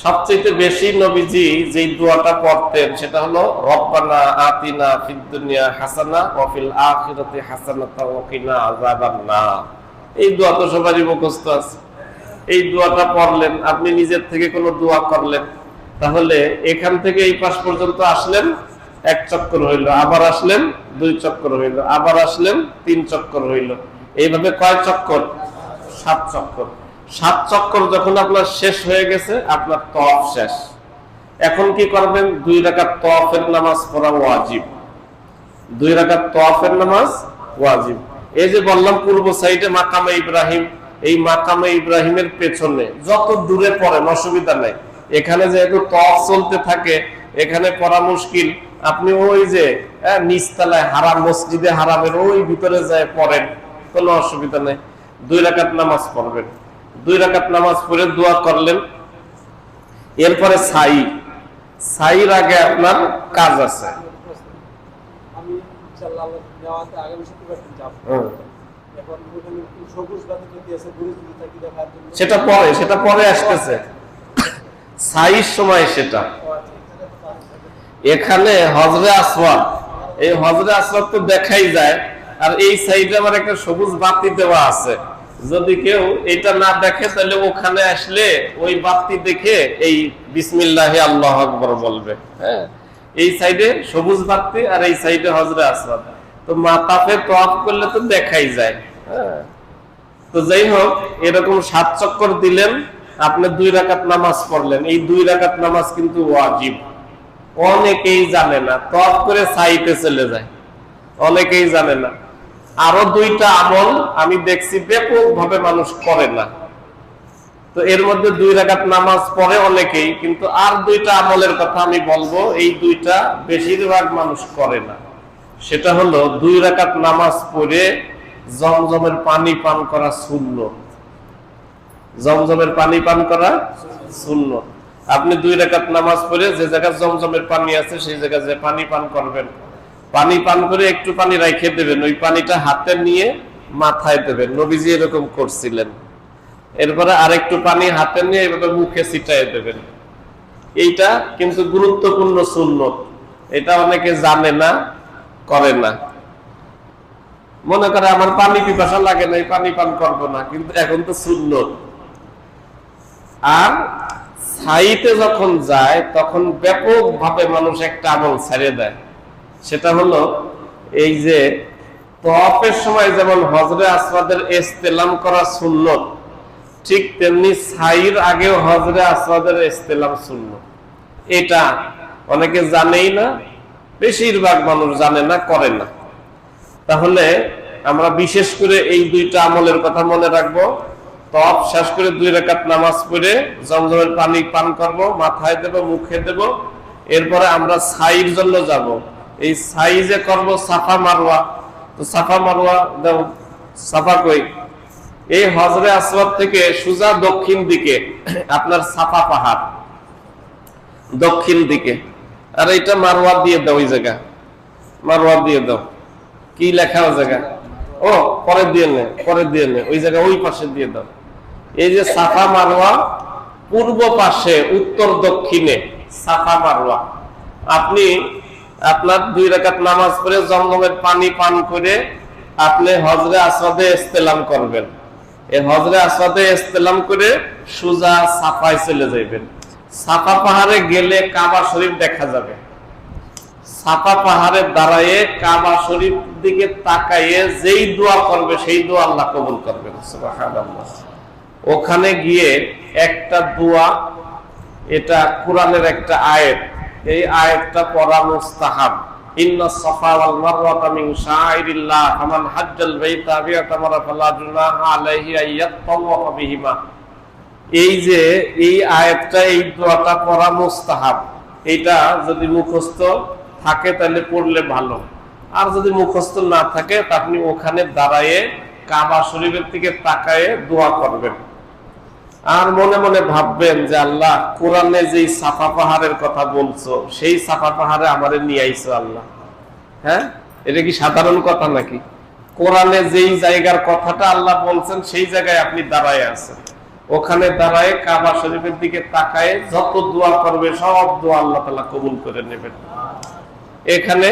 সবচেয়ে বেশি নবীজি যে দোয়াটা পড়তেন সেটা হলো রব্বানা আতিনা ফিদ দুনিয়া হাসানা ওয়া ফিল আখিরাতি হাসানাতাও ওয়া কিনা আযাবান্নার। এই দোয়া তো সবারই মুখস্থ আছে। এই দোয়াটা পড়লেন, আপনি নিজের থেকে কোনো দোয়া করলেন, তাহলে এখান থেকে এই পাশ পর্যন্ত আসলেন 1 চক্কর হইল, আবার আসলেন 2 চক্কর হইল, আবার আসলেন 3 চক্কর হইল। এইভাবে কয় চক্কর? 7 চক্কর। 7 চক্কর যখন আপনার শেষ হয়ে গেছে, আপনার তওয়াফ শেষ। এখন কি করবেন? 2 রাকাত তওয়াফের নামাজ পড়া ওয়াজিব। 2 রাকাত তওয়াফের নামাজ ওয়াজিব। এই যে বললাম পূর্ব সাইডে মাকামে ইব্রাহিম, এই মাকামে ইব্রাহিমের পেছনে যত দূরে পড়েন অসুবিধা নাই। এখানে যেহেতু তওয়াফ চলতে থাকে, এখানে পড়া মুশকিল। আপনি ওই যে নিচতলায় হারাম, মসজিদে হারামের ওই ভিতরে যায় পড়েন, কোনো অসুবিধা নেই। 2 রাকাত নামাজ পড়বেন। 2 রাকাত নামাজ পড়ে দোয়া করলেন। এরপরে সাইর আগে আপনার কাজ আছে। সেটা পরে আসতেছে, সাইর সময় সেটা। এখানে হজরে আসওয়াদ, এই হজরে আসওয়াদ তো দেখাই যায়, আর এই সাইডে আবার একটা সবুজ বাতি দেওয়া আছে। যদি কেউ এটা না দেখে তাহলে ওখানে আসলে ওই বাতি দেখে এই বিসমিল্লাহি আল্লাহু আকবার বলবে। হ্যাঁ, এই সাইডে সবুজ বাতি আর এই সাইডে হজরে আসওয়াদ, তো মাতাফে তওয়াফ করলে তো দেখাই যায়। হ্যাঁ, তো যাই হোক, এরকম 7 চক্কর দিলেন, আপনি 2 রাকাত নামাজ পড়লেন। এই 2 রাকাত নামাজ কিন্তু ওয়াজিব। অনেকেই জানে না, তওয়াফ করে সাইতে চলে যায়, অনেকেই জানে না। আরো 2টা আমল আমি দেখছি ব্যাপকভাবে মানুষ করে না। তো এর মধ্যে 2 রাকাত নামাজ পড়ে অনেকেই, কিন্তু আর 2টা আমলের কথা আমি বলবো, এই 2টা বেশিরভাগ মানুষ করে না। সেটা হলো 2 রাকাত নামাজ পড়ে জমজমের পানি পান করা সুন্নাত। জমজমের পানি পান করা সুন্নাত। আপনি 2 রাকাত নামাজ পড়ে যে জায়গায় জমজমের পানি আছে সেই জায়গায় যে পানি পান করবেন, পানি পান করে একটু পানি রেখে দেবেন, ওই পানিটা হাতে নিয়ে মাথায় দেবেন, নবীজি এরকম করছিলেন। এরপরে আরেকটু পানি হাতে নিয়ে এভাবে মুখে ছিটায় দেবেন। এইটা কিন্তু গুরুত্বপূর্ণ সুন্নাত, এটা অনেকে জানে না, করে না। মনে করে আমার পানি পিপাসা লাগে না, পানি পান করবো না, কিন্তু এখন তো সুন্নাত। আর সাইতে যখন যায় তখন ব্যাপকভাবে মানুষ একটা আমল ছেড়ে দেয়। সেটা হলো এই যে তওয়াফের সময় যেমন হজরে আসওয়াদের ইস্তেলাম করা সুন্নাত, ঠিক তেমনি সাইর আগেও হজরে আসওয়াদের ইস্তেলাম সুন্নাত। এটা অনেকে জানেই না, বেশিরভাগ মানুষ জানে না, করে না। তাহলে আমরা বিশেষ করে এই 2টা আমলের কথা মনে রাখবো। তওয়াফ শেষ করে 2 রাকাত নামাজ পড়ে জমজমের পানি পান করব, মাথায় দেব, মুখে দেব। এরপরে আমরা সাইর জন্য যাব। এই সাই যে করব সাফা মারওয়া, তো সাফা মারওয়া দাও, সাফা কই? এই হজরে আসওয়াদ থেকে সোজা দক্ষিণ দিকে আপনার সাফা পাহাড়, দক্ষিণ দিকে। আর এটা মারওয়া দিয়ে দাও, ওই জায়গা মারওয়া দিয়ে দাও। কি লেখা ওই জায়গা? ও পরে দিয়ে নে, পরে দিয়ে নে, ওই জায়গা ওই পাশে দিয়ে দাও। এই যে সাফা মারওয়া, পূর্ব পাশে উত্তর দক্ষিণে সাফা মারওয়া। আপনি আপনার 2 রাকাত নামাজ পড়ে জমজমের পানি পান করে আপনি হজরে আসওয়াদে ইস্তেলাম করবেন। এই হজরে আসওয়াদে ইস্তেলাম করে সোজা সাফায় চলে যাবেন। সাফা পাহাড়ে গেলে কাবা শরীফ দেখা যাবে। সাফা পাহাড়ে দাঁড়ায়ে কাবা শরীফ দিকে তাকাইয়ে যেই দোয়া করবে সেই দোয়া আল্লাহ কবুল করবেন। সুবহানাল্লাহ। ওখানে গিয়ে একটা দোয়া, এটা কোরআনের একটা আয়াত, এই আয়াতটা পড়া মুস্তাহাব। ইন্নাস সাফা ওয়াল মারওয়াতা মিন শাআইরিল্লাহ ফামান হাজ্জাল বাইতা বিআতামারা ফালা জুনাহা আলাইহি আইয়াতাওয়াফা বিহিমা। এই যে এই আয়াতটা, এই দোয়াটা পড়া মুস্তাহাব। এটা যদি মুখস্থ থাকে তাহলে পড়লে ভালো, আর যদি মুখস্থ না থাকে তা আপনি ওখানে দাঁড়ায়ে কাবা শরীফের দিকে তাকায়ে দোয়া করবেন। আর মনে মনে ভাববেন যে আল্লাহ, কোরআনে যেই সাফা পাহাড়ের কথা বলছো সেই সাফা পাহাড়ে আমারে নিয়ে আইছো আল্লাহ। হ্যাঁ, এটা কি সাধারণ কথা নাকি? কোরআনে যেই জায়গার কথাটা আল্লাহ বলছেন সেই জায়গায় আপনি দাঁড়ায় আছেন। ওখানে দাঁড়ায় কাবা শরীফের দিকে তাকায় যত দোয়া করবে সব দোয়া আল্লাহ তাআলা কবুল করে নেবেন। এখানে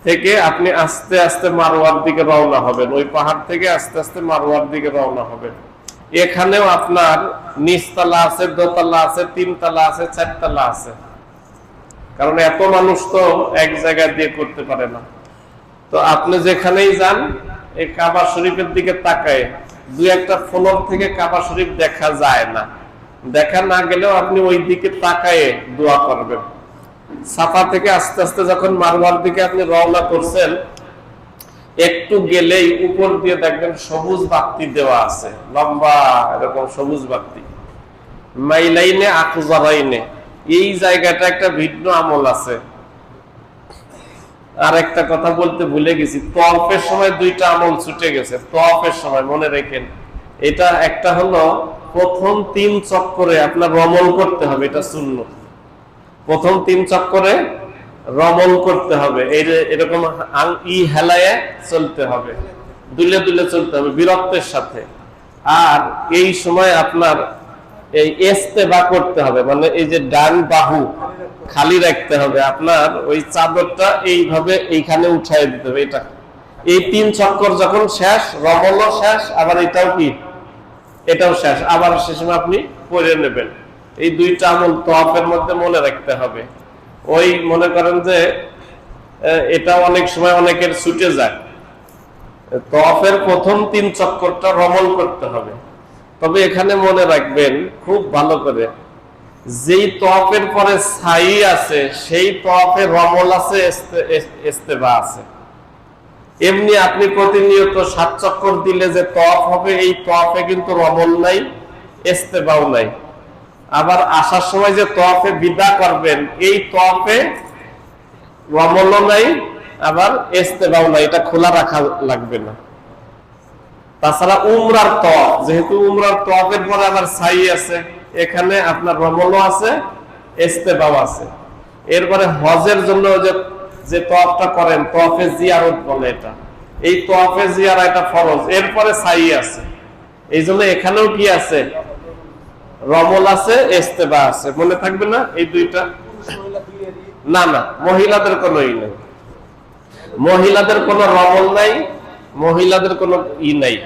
থেকে আপনি আস্তে আস্তে মারওয়ার দিকে রওনা হবেন, ওই পাহাড় থেকে আস্তে আস্তে মারওয়ার দিকে রওনা হবেন। এখানেও আপনার নিচতলা আছে, দোতলা আছে, 3 তলা আছে, 4 তলা আছে, কারণ এত মানুষ তো এক জায়গা দিয়ে করতে পারে না। তো আপনি যেখানেই যান এই কাবা শরীফের দিকে তাকায়, 2-1টা ফ্লোর থেকে কাবা শরীফ দেখা যায় না, দেখা না গেলেও আপনি ওই দিকে তাকায় দোয়া করবেন। সাফা থেকে আস্তে আস্তে যখন মারওয়ার দিকে আপনি রওনা করছেন, একটু গেলেই উপর দিয়ে দেখবেন সবুজ বাতি দেওয়া আছে, লম্বা এরকম সবুজ বাতি। মাইলাইনে আকুজারাইনে, এই জায়গাটা একটা ভিন্ন আমল আছে। আর একটা কথা বলতে ভুলে গেছি, তওয়াফের সময় 2টা আমল ছুটে গেছে। তওয়াফের সময় মনে রাখেন, এটা একটা হলো প্রথম 3 চক্করে আপনার রমল করতে হবে, এটা সুন্নাত। প্রথম 3 চক্করে রমল করতে হবে, এরকম হেলায়ে চলতে হবে, দুলে দুলে চলতে হবে বীরত্বের সাথে। আর এই সময় আপনার এই ইস্তেবা করতে হবে, মানে এই যে ডান বাহু খালি রাখতে হবে, আপনার ওই চাদরটা এইভাবে এইখানে উঠাই দিতে হবে। এটা এই 3 চক্কর যখন শেষ, রমলও শেষ, আবার এটাও কি, এটাও শেষ, আবার সে সময় আপনি পরে নেবেন। এই 2টা আমল তওয়াফের মধ্যে মনে রাখতে হবে। ওই মনে করেন যে এটা অনেক সময় অনেকের ছুটে যায়, তওয়াফের প্রথম 3 চক্করটা রমল করতে হবে। তবে এখানে মনে রাখবেন খুব ভালো করে, যেই তওয়াফের পরে সাই আছে সেই তওয়াফে রমল আছে, ইস্তেবা আছে। এমনি আপনি প্রতিনিয়ত 7 চক্কর দিলে যে তওয়াফ হবে, এই তওয়াফে কিন্তু রমল নাই, ইস্তেবাও নাই। আবার আসার সময় যে তওয়াফে বিদা করবেন, এই তওয়াফে রমলও নাই, আবার ইস্তেবাও নাই, এটা খোলা রাখা লাগবে না। তাছাড়া উমরার তওয়াফ, যেহেতু উমরার তওয়াফের পরে আবার সাই আছে, এখানে আপনার রমলও আছে, ইস্তেবাও আছে। এরপরে হজের জন্য যে তওয়াফটা করেন, তওয়াফে জিয়ারত বলে এটা, এই তওয়াফে জিয়ারা এটা ফরজ, এরপরে সাই আছে। এই জন্য এখানেও কি আছে, রমল আছে, ইস্তেবা আছে। মনে থাকবে না এই 2টা? না না, মহিলাদের কোনো ই নেই, মহিলাদের কোনো রমল নাই, মহিলাদের কোনো ই নাই।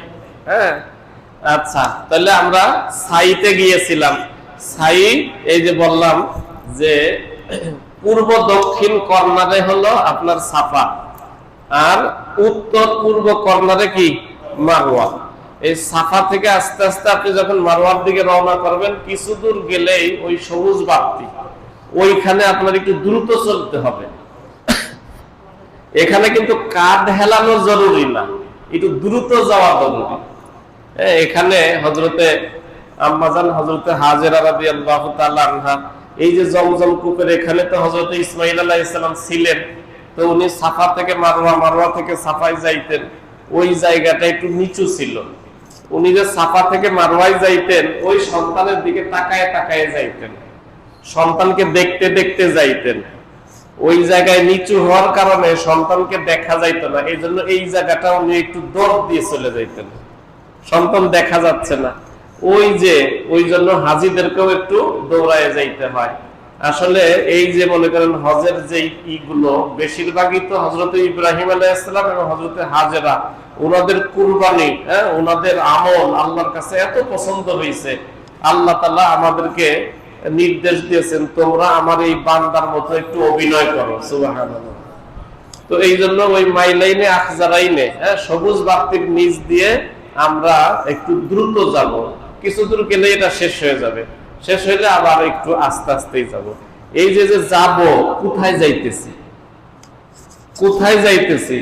হ্যাঁ, আচ্ছা, তাহলে আমরা সাইতে গিয়েছিলাম। সাই এই যে বললাম যে পূর্ব দক্ষিণ কর্নারে হলো আপনার সাফা, আর উত্তর পূর্ব কর্নারে কি মারওয়া। এই সাফা থেকে আস্তে আস্তে আপনি যখন মারওয়ার দিকে রওনা করবেন, কিছু দূর গেলেই ওই সবুজ বাতি, ওইখানে আপনার একটু দ্রুত চলতে হবে। এখানে কিন্তু কাঁধ হেলানো জরুরি না, একটু দ্রুত যাওয়া জরুরি। এখানে হযরতে আম্মাজান হযরতে হাজেরা রাদিয়াল্লাহু তাআলা আনহা, এই যে জমজম কূপের এখানে তো হযরতে ইসমাঈল আলাইহিস সালাম ছিলেন, তো উনি সাফা থেকে মারওয়া, মারওয়া থেকে সাফায় যাইতেন। ওই জায়গাটা একটু নিচু ছিল, উনি যে সাফা থেকে মারওয়ায় যাইতেন, ওই সন্তানের দিকে তাকায় তাকায় যাইতেন, সন্তানকে দেখতে দেখতে যাইতেন। ওই জায়গায় নিচু হওয়ার কারণে সন্তানকে দেখা যাইত না, এই জন্য এই জায়গাটা উনি একটু দৌড় দিয়ে চলে যাইতেন, সন্তান দেখা যাচ্ছে না। ওই জন্য হাজিদেরকেও একটু দৌড়ায় যাইতে হয়। আসলে এই যে মনে করেন হজের যে ইগুলো বেশিরভাগই তো হযরত ইব্রাহিম আলাইহিস সালাম এবং হযরতে হাজেরা, ওনাদের কুরবানি, ওনাদের আমল আল্লাহর কাছে এত পছন্দ হয়েছে, আল্লাহ তাআলা আমাদেরকে নির্দেশ দিয়েছেন, তোমরা আমার এই বান্দার মতো একটু অভিনয় করো। সুবহানাল্লাহ। তো এই জন্য ওই মাইলাইনে আখজারাইনে, সবুজ বাতির নিচ দিয়ে আমরা একটু দ্রুত যাব, কিছু দূর গেলে এটা শেষ হয়ে যাবে, শেষ হইলে আবার একটু আস্তে আস্তেই যাব। এই যে যাব, কোথায় যাইতেছি, কোথায় যাইতেছি,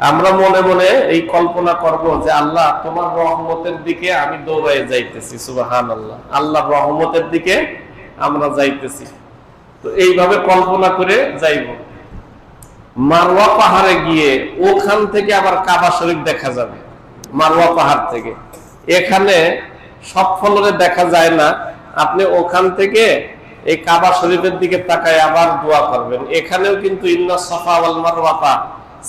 আমরা মনে মনে এই কল্পনা করব যে আল্লাহ তোমার রহমতের দিকে আমি দৌড়ায় যাইতেছি। সুবহানাল্লাহ, আল্লাহর রহমতের দিকে আমরা যাইতেছি। তো এইভাবে কল্পনা করে যাইব। মারওয়া পাহাড়ে গিয়ে ওখান থেকে আবার কাবা শরীফ দেখা যাবে, মারওয়া পাহাড় থেকে। এখানে সব ফলরে দেখা যায় না, আপনি ওখান থেকে এই কাবা শরীফের দিকে তাকায় আবার দোয়া করবেন। এখানেও কিন্তু ইন্নাস সাফা ওয়াল মারওয়াতা,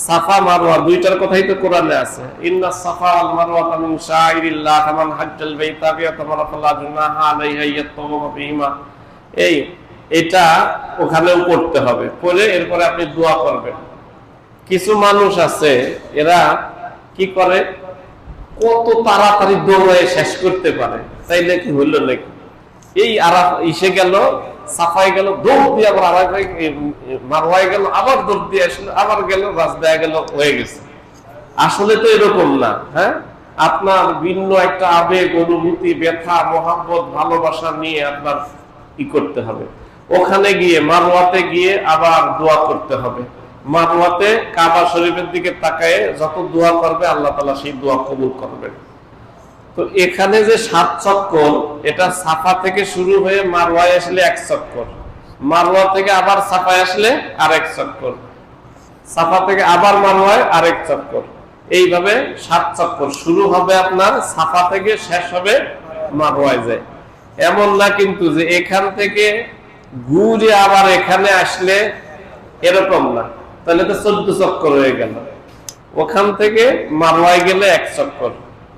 সাফা মারওয়া দুইটার কথাই তো কোরআনে আছে। ইন্নাস সাফা ওয়াল মারওয়াতা মিন শাআইরিল্লাহ ফামান হাজ্জাল বাইতা ফালা জুনাহা আলাইহি ইয়াতাওয়াফু বিহিমা। এটা ওখানেও পড়তে হবে, পড়ে এরপরে আপনি দোয়া করবেন। কিছু মানুষ আছে, এরা কি করে, কত তাড়াতাড়ি দৌড়ায় শেষ করতে পারে, তাইলে কি হইল নাকি, এই ইসে গেল, সাফাই গেল, দৌড় দিয়ে আবার মারওয়ায় গেল, আবার দৌড় দিয়ে আসলো, আবার গেল, রাস্তায় গেল, হয়ে গেছে। আসলে তো এরকম না। হ্যাঁ, আপনার ভিন্ন একটা আবেগ, অনুভূতি, ব্যথা, মহাব্বত, ভালোবাসা নিয়ে আপনার কি করতে হবে। ওখানে গিয়ে মারওয়াতে গিয়ে আবার দোয়া করতে হবে। মারওয়াতে কাবা শরীফের দিকে তাকায় যত দোয়া করবে, আল্লাহ তাআলা সেই দোয়া কবুল করবেন। তো এখানে যে 7 চক্কর, এটা সাফা থেকে শুরু হয়ে মারওয়ায় আসলে 1 চক্কর, মারওয়া থেকে আবার সাফায় আসলে আরেক চক্কর, সাফা থেকে আবার মারওয়ায় আরেক চক্কর, এইভাবে 7 চক্কর শুরু হবে আপনার সাফা থেকে, শেষ হবে মারওয়ায় যায়। এমন না কিন্তু যে এখান থেকে ঘুরে আবার এখানে আসলে, এরকম না, তাহলে তো 14 চক্কর হয়ে গেল। ওখান থেকে মারওয়ায় গেলে 1 চক্কর,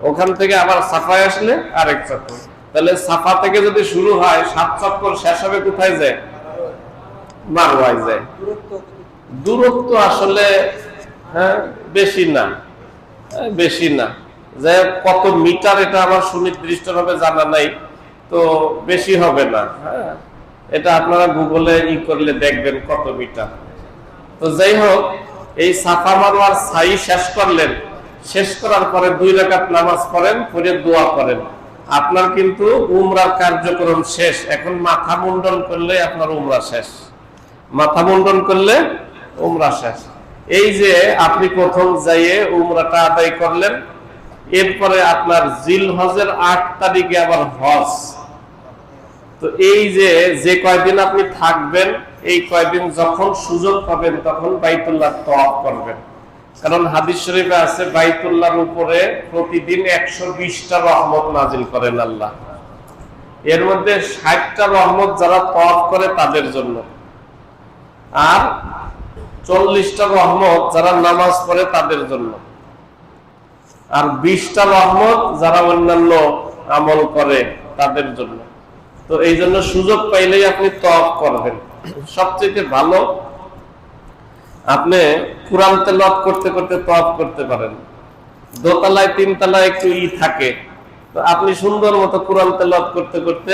ওখান থেকে আবার সাফায় আসলে আরেক চক্কর, তাহলে সাফা থেকে যদি শুরু হয় 7 চক্কর শেষ হবে কোথায় যায়? মারওয়ায় যায়। দূরত্ব আসলে বেশি না, বেশি না, যে কত মিটার এটা আমার সুনির্দিষ্ট ভাবে জানা নাই, তো বেশি হবে না। হ্যাঁ, এটা আপনারা গুগলে করলে দেখবেন কত মিটার। তো যাই হোক, এই সাফা মারওয়ার সাই শেষ করলেন, শেষ করার পরে 2 রাকাত নামাজ পড়েন, পড়ে দোয়া করেন। আপনার কিন্তু উমরার কার্যক্রম শেষ। এখন মাথা মুন্ডন করলে আপনার উমরা শেষ, মাথা মুন্ডন করলে উমরা শেষ। এই যে আপনি প্রথম যাইয়ে উমরাটা আদায় করলেন, এরপরে আপনার জিলহজের 8 তারিখে আবার হজ। তো এই যে কয়দিন আপনি থাকবেন, এই কয়দিন যখন সুযোগ পাবেন তখন বাইতুল্লাহ তওয়াফ করবেন। কারণ হাদিস শরীফে আছে বাইতুল্লাহর উপরে প্রতিদিন 120টা রহমত নাজিল করেন আল্লাহ। এর মধ্যে 60টা রহমত যারা তওয়াফ করে তাদের জন্য, আর 40টা রহমত যারা নামাজ পড়ে তাদের জন্য, আর 20টা রহমত যারা অন্যান্য আমল করে তাদের জন্য। তো এই জন্য সুযোগ পাইলেই আপনি তওয়াফ করবেন। সবচেয়ে ভালো আপনি কুরআন তেলাওয়াত করতে করতে তওয়াফ করতে পারেন। দোতলায় 3 তলায় একটু থাকে, তো আপনি সুন্দর মতো কুরআন তেলাওয়াত করতে করতে,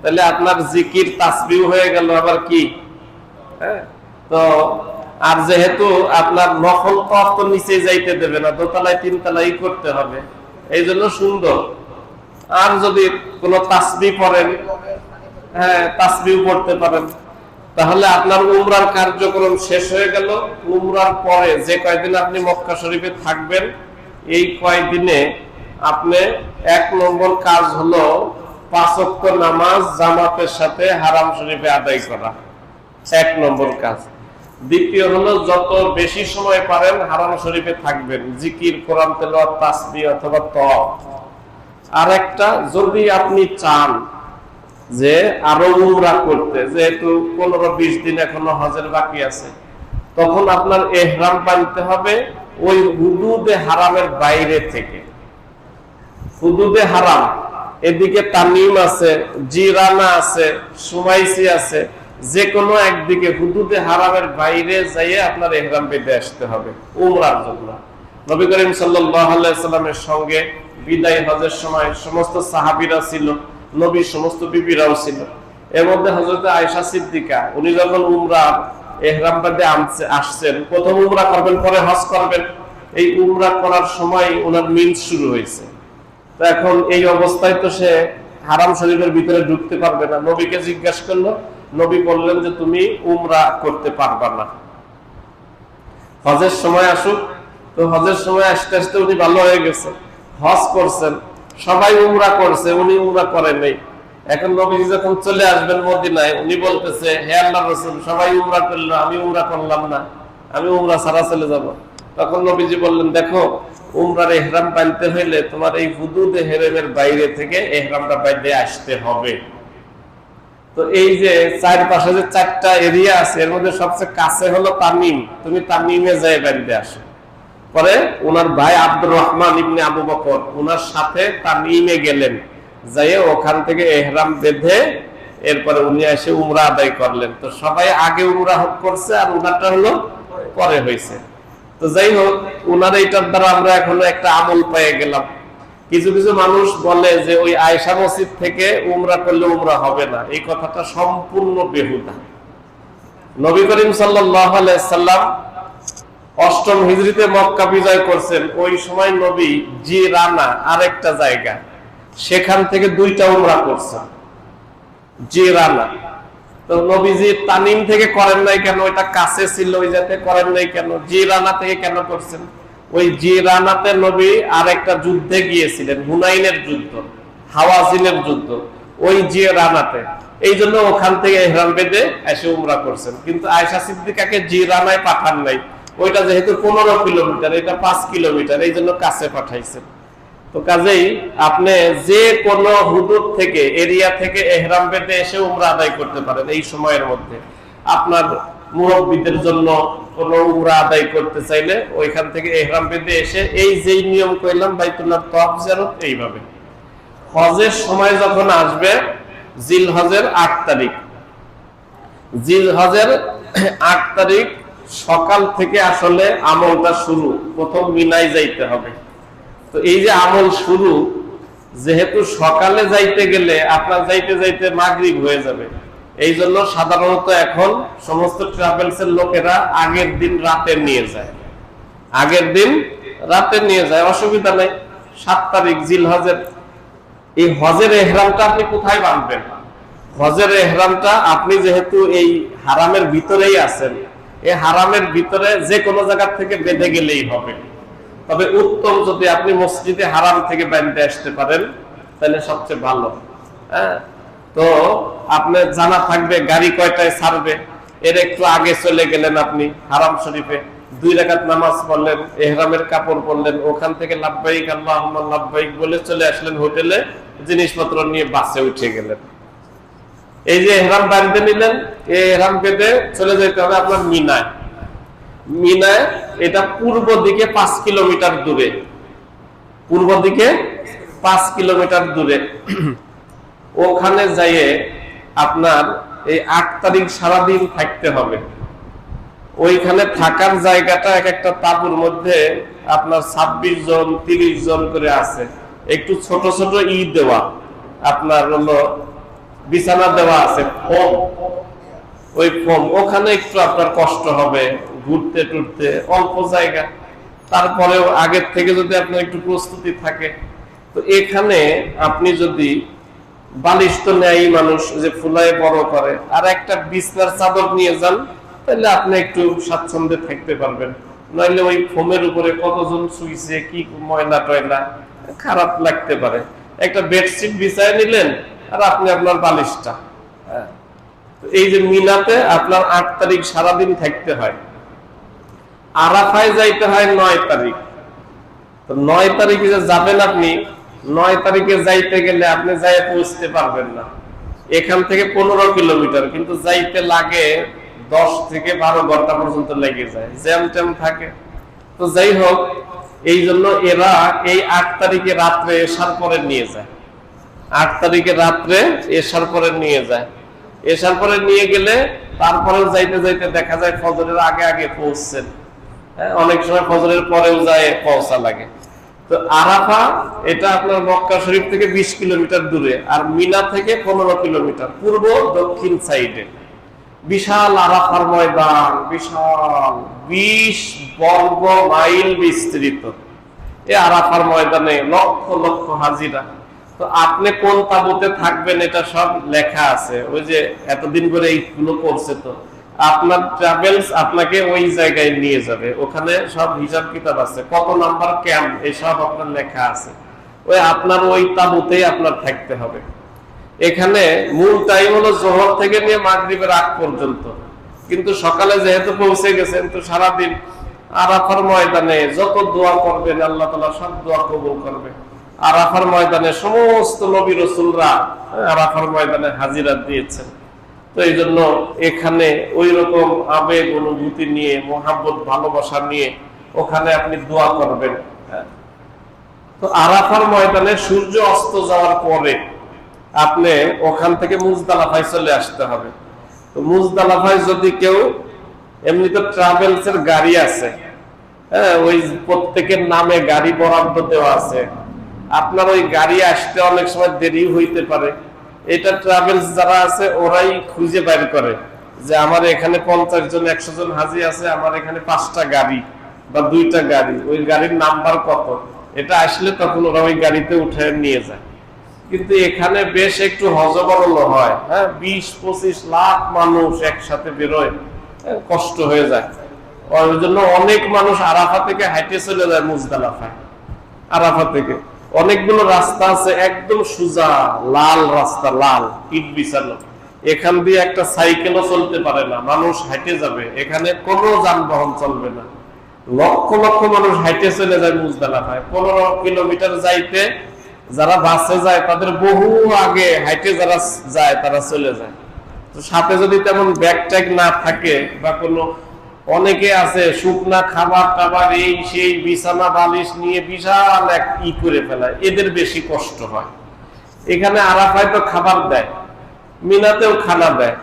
তাহলে আপনার জিকির তাসবিহ হয়ে গেল। আবার কি, হ্যাঁ, তো আর যেহেতু আপনার নফল তওয়াফ তো নিচে যাইতে দেবে না, দোতলায় 3 তলায় করতে হবে, এই জন্য সুন্দর। আর যদি কোনো তাসবিহ পড়েন, হ্যাঁ, তাসবিহ পড়তে পারেন, তাহলে আপনার উমরার কার্যক্রম শেষ হয়ে গেল। উমরার পরে যে কয়দিন আপনি মক্কা শরীফে থাকবেন, এই কয়দিনে আপনি 1 নম্বর কাজ হলো 5 ওয়াক্ত নামাজ জামাতের সাথে হারাম শরীফে আদায় করা, 1 নম্বর কাজ। দ্বিতীয় হলো যত বেশি সময় পারেন হারাম শরীফে থাকবেন, জিকির, কোরআন তেলাওয়াত, তাসবিহ অথবা তওয়াফ। আর একটা, যদি আপনি চান যে আরো উমরা করতে, যেহেতু 15-20 দিন এখনো হজের বাকি আছে, তখন আপনার ইহরাম বাঁধতে হবে ওই হুদুদে হারামের বাইরে থেকে। হুদুদে হারাম, এদিকে তামিম আছে, জিরানা আছে, সুমাইসি আছে, যে কোনো একদিকে হুদুদে হারামের বাইরে যাইয়ে আপনার ইহরাম বেঁধে আসতে হবে উমরার জন্য। নবী করিম সাল্লাল্লাহু আলাইহি সাল্লামের সঙ্গে বিদায় হজের সময় সমস্ত সাহাবীরা ছিল, নবীর সমস্ত বিবিরাও ছিল। এর মধ্যে হযরত আয়েশা সিদ্দিকা, উনি যখন উমরা ইহরাম বেঁধে আসছেন, প্রথম উমরা করবেন, পরে হজ করবেন, এই উমরা করার সময় ওনার মিন্স শুরু হয়েছে। তো এখন এই অবস্থায় তো সে হারাম শরীফের ভিতরে ঢুকতে পারবে না। নবীকে জিজ্ঞাসা করলো, নবী বললেন যে তুমি উমরা করতে পারবা না, হজের সময় আসুক। তো হজের সময় আসতে আসতে উনি ভালো হয়ে গেছে, হজ করছেন, সবাই উমরা করছে, উনি উমরা করেন নাই। এখন নবীজি যখন চলে আসবেন মদিনায়, উনি বলতেছে, হে আল্লাহর রাসূল, সবাই উমরা করলো, আমি উমরা করলাম না, আমি উমরা ছাড়া চলে যাব। তখন নবীজি বললেন, দেখো, উমরার ইহরাম বাঁধতে হইলে তোমার এই হুদুদে হেরেমের বাইরে থেকে ইহরামটা বেঁধে আসতে হবে। তো এই যে চারপাশে যে 4টা এরিয়া আছে, এর মধ্যে সবচেয়ে কাছে হলো তামিম, তুমি তামিমে যাই বেঁধে আসো। পরে ওনার ভাই আব্দুর রহমান ইবনে আবু বকর ওনার সাথে তামিমে গেলেন, যাইয়ে ওখান থেকে ইহরাম বেঁধে এরপরে উনি এসে উমরা আদায় করলেন। তো সবাই আগে উমরা করছে, আর উনারটা হলো পরে হয়েছে। তো যাই হোক, উনার এইটার দ্বারা আমরা এখনো একটা আমল পেয়ে গেলাম। কিছু কিছু মানুষ বলে যে ওই আয়েশা মসজিদ থেকে উমরা করলে উমরা হবে না, এই কথাটা সম্পূর্ণ বেহুদা। নবী করিম সাল্লাল্লাহু আলাইহি সাল্লাম 8ম হিজরিতে মক্কা বিজয় করছেন। ওই সময় নবী জিরানা আরেকটা জায়গা, সেখান থেকে 2টা উমরা করছেন, জিরানা। তো নবীজি তামিম থেকে করেন নাই কেন? ওইটা কাছে ছিল, ওই যাতে করেন নাই কেন? জিরানা থেকে কেন করছেন? ওই জিরানাতে নবী আরেকটা যুদ্ধে গিয়েছিলেন, হুনাইনের যুদ্ধ, হাওয়াজিনের যুদ্ধ, ওই জিরানাতে। এই জন্য ওখান থেকে ইহরাম বেঁধে এসে উমরা করছেন। কিন্তু আয়েশা সিদ্দিকাকে জিরানায় পাঠান নাই, ওইটা যেহেতু 15 কিলোমিটার, এটা 5 কিলোমিটার, এই জন্য কাছে পাঠাইছেন। তো কাজেই আপনি যে কোনো হুদুদ থেকে, এরিয়া থেকে ইহরাম বেঁধে এসে উমরা আদায় করতে পারেন এই সময়ের মধ্যে। আপনার মুরব্বীদের জন্য কোনো উমরা আদায় করতে চাইলে ওইখান থেকে ইহরাম বেঁধে এসে এই যেই নিয়ম কইলাম বাইতুল্লাহ তওয়াফ জিয়ারত, এইভাবে হজের সময় যখন আসবে জিলহজের 8 তারিখ, জিলহজের 8 তারিখ সকাল থেকে আসলে আমলটা শুরু, প্রথম মিনায় যাইতে হবে। তো এই যে আমল শুরু, যেহেতু সকালে যাইতে গেলে আপনার যাইতে যাইতে মাগরিব হয়ে যাবে, এই জন্য সাধারণত এখন সমস্ত ট্রাভেলসের লোকেরা আগের দিন রাতে নিয়ে যায়, আগের দিন রাতে নিয়ে যায়, অসুবিধা নেই। 7 তারিখ জিলহজের এই হজের এহরামটা আপনি কোথায় বাঁধবেন? হজের এহরামটা আপনি যেহেতু এই হারামের ভিতরেই আছেন, এই হারামের ভিতরে যে কোনো জায়গা থেকে বেঁধে গেলেই হবে। তবে উত্তম যদি আপনি মসজিদে হারাম থেকে বেঁধে আসতে পারেন তাহলে সবচেয়ে ভালো। হ্যাঁ, তো আপনার জানা থাকবে গাড়ি কয়টায় ছাড়বে, এর একটু আগে চলে গেলেন আপনি হারাম শরীফে, 2 রাকাত নামাজ পড়লেন, ইহরামের কাপড় পরলেন, ওখান থেকে লাব্বাইক আল্লাহুম্মা লাব্বাইক বলে চলে আসলেন হোটেলে, জিনিসপত্র নিয়ে বাসে উঠে গেলেন। এই যে ইহরাম বাঁধতে নিলেন, এই ইহরাম বেঁধে চলে যেতে হবে আপনার মিনায়। মিনায় এটা পূর্ব দিকে 5 কিলোমিটার দূরে, পূর্ব দিকে 5 কিলোমিটার দূরে। ওখানে যাইয়ে আপনার এই 8 তারিখ সারাদিন থাকতে হবে। ওইখানে থাকার জায়গাটা এক একটা তাঁবুর মধ্যে আপনার 26 জন 30 জন করে আছে, একটু ছোট ছোট দেওয়া, আপনার হলো বিছানা দেওয়া আছে, ফোম, ওই ফোম। ওখানে একটু আপনার কষ্ট হবে ঘুরতে টুরতে, অল্প জায়গা, তারপরেও আগের থেকে যদি আপনার একটু প্রস্তুতি থাকে, তো এখানে আপনি যদি বালিশ তো নেয় মানুষ যে ফুলায় বড় করে, আর একটা বিছনার চাদর নিয়ে যান, তাহলে আপনি একটু স্বাচ্ছন্দ্যে থাকতে পারবেন। নইলে ওই ফোমের উপরে কতজন শুইছে, কি ময়লা টয়লা, খারাপ লাগতে পারে। একটা বেডশিট বিছায় নিলেন আর আপনি আপনার বালিশটা। এই যে মিনাতে আপনার 8 তারিখ সারাদিন থাকতে হয়। আরাফায় যাইতে হয় 9 তারিখ। তো 9 তারিখে যে যাবেন আপনি, 9 তারিখে যাইতে গেলে আপনি যাই পৌঁছতে পারবেন না। এখান থেকে 15 কিলোমিটার, কিন্তু যাইতে লাগে 10 থেকে 12 ঘন্টা পর্যন্ত লেগে যায়, জ্যাম ট্যাম থাকে। তো যাই হোক, এই জন্য এরা এই 8 তারিখে রাত্রে এশার পরে নিয়ে যায়, 8 তারিখে রাত্রে এশার পরে নিয়ে যায়। এশার পরে নিয়ে গেলে তারপরেও যাইতে যাইতে দেখা যায় ফজরের আগে আগে পৌঁছছেন। অনেক সময় ফজরের পরেও যায় পৌঁছা লাগে। তো আরাফা এটা আপনার মক্কা শরীফ থেকে 20 কিলোমিটার দূরে, আর মিনা থেকে 15 কিলোমিটার, পূর্ব দক্ষিণ সাইডে। বিশাল আরাফার ময়দান, বিশাল 20 বর্গ মাইল বিস্তৃত। এই আরাফার ময়দানে লক্ষ লক্ষ হাজিরা। তো আপনি কোন তাবুতে থাকবেন এটা সব লেখা আছে, ওই যে এতদিন করে এইগুলো করছে। তো আপনার ট্রাভেলস আপনাকে ওই জায়গায় নিয়ে যাবে, ওখানে সব হিসাব কিতাব আছে, কত নাম্বার ক্যাম্প, এই সব আপনার লেখা আছে। ওই আপনার ওই তাবুতেই আপনার থাকতে হবে। এখানে মূল টাইম হলো জোহর থেকে নিয়ে মাগরিবের আগ পর্যন্ত, কিন্তু সকালে যেহেতু পৌঁছে গেছেন, তো সারাদিন আরাফার ময়দানে যত দোয়া করবেন আল্লাহ তাআলা সব দোয়া কবুল করবে। আরাফার ময়দানে সমস্ত নবী রাসূলরা আরাফার ময়দানে হাজিরা দিয়েছেন। তো এই জন্য এখানে ওই রকম আবেগ অনুভূতি নিয়ে, মোহাব্বত ভালোবাসা নিয়ে ওখানে আপনি দোয়া করবেন। তো আরাফার ময়দানে সূর্য অস্ত যাওয়ার পরে আপনি ওখান থেকে মুজদালিফায় চলে আসতে হবে। তো মুজদালিফায় যদি কেউ, এমনি তো ট্রাভেলস এর গাড়ি আছে, হ্যাঁ, ওই প্রত্যেকের নামে গাড়ি বরাদ্দ দেওয়া আছে। আপনার ওই গাড়ি আসতে অনেক সময় দেরি হইতে পারে, এটা ট্রাভেলস যারা আছে ওরাই খুঁজে বের করে যে আমার এখানে 50 জন 100 জন হাজি আছে, আমার এখানে 5টা গাড়ি বা 2টা গাড়ি, ওই গাড়ির নাম্বার কত, এটা আসলে তখন ওরা ওই গাড়িতে উঠে নিয়ে যায়। কিন্তু এখানে বেশ একটু হজবরল হয়, হ্যাঁ, 20-25 লাখ মানুষ একসাথে বেরোয়, কষ্ট হয়ে যায়। ওই জন্য অনেক মানুষ আরাফা থেকে হাইটে চলে যায় মুজদালিফায়। আরাফা থেকে অনেকগুলো রাস্তা আছে, একদম সোজা লাল রাস্তা, লাল ইট বিছানো, এখান দিয়ে একটা সাইকেলও চলতে পারে না, মানুষ হাইটে যাবে, এখানে কোনো যানবাহন চলবে না। লক্ষ লক্ষ মানুষ হাইটে চলে যায় মুজদালিফায়। 15 কিলোমিটার যাইতে যারা বাসে যায় তাদের বহু আগে হাইটে যারা যায় তারা চলে যায়। তো সাথে যদি তেমন ব্যাগ ট্যাগ না থাকে বা কোনো, অনেকে আছে শুকনা খাবার টাবার এই সেই বিছানা বালিশ নিয়ে বিশাল এক করে ফেলায়, এদের বেশি কষ্ট হয়। এখানে আরাফায় তো খাবার দেয়, মিনাতেও খানা দেয়।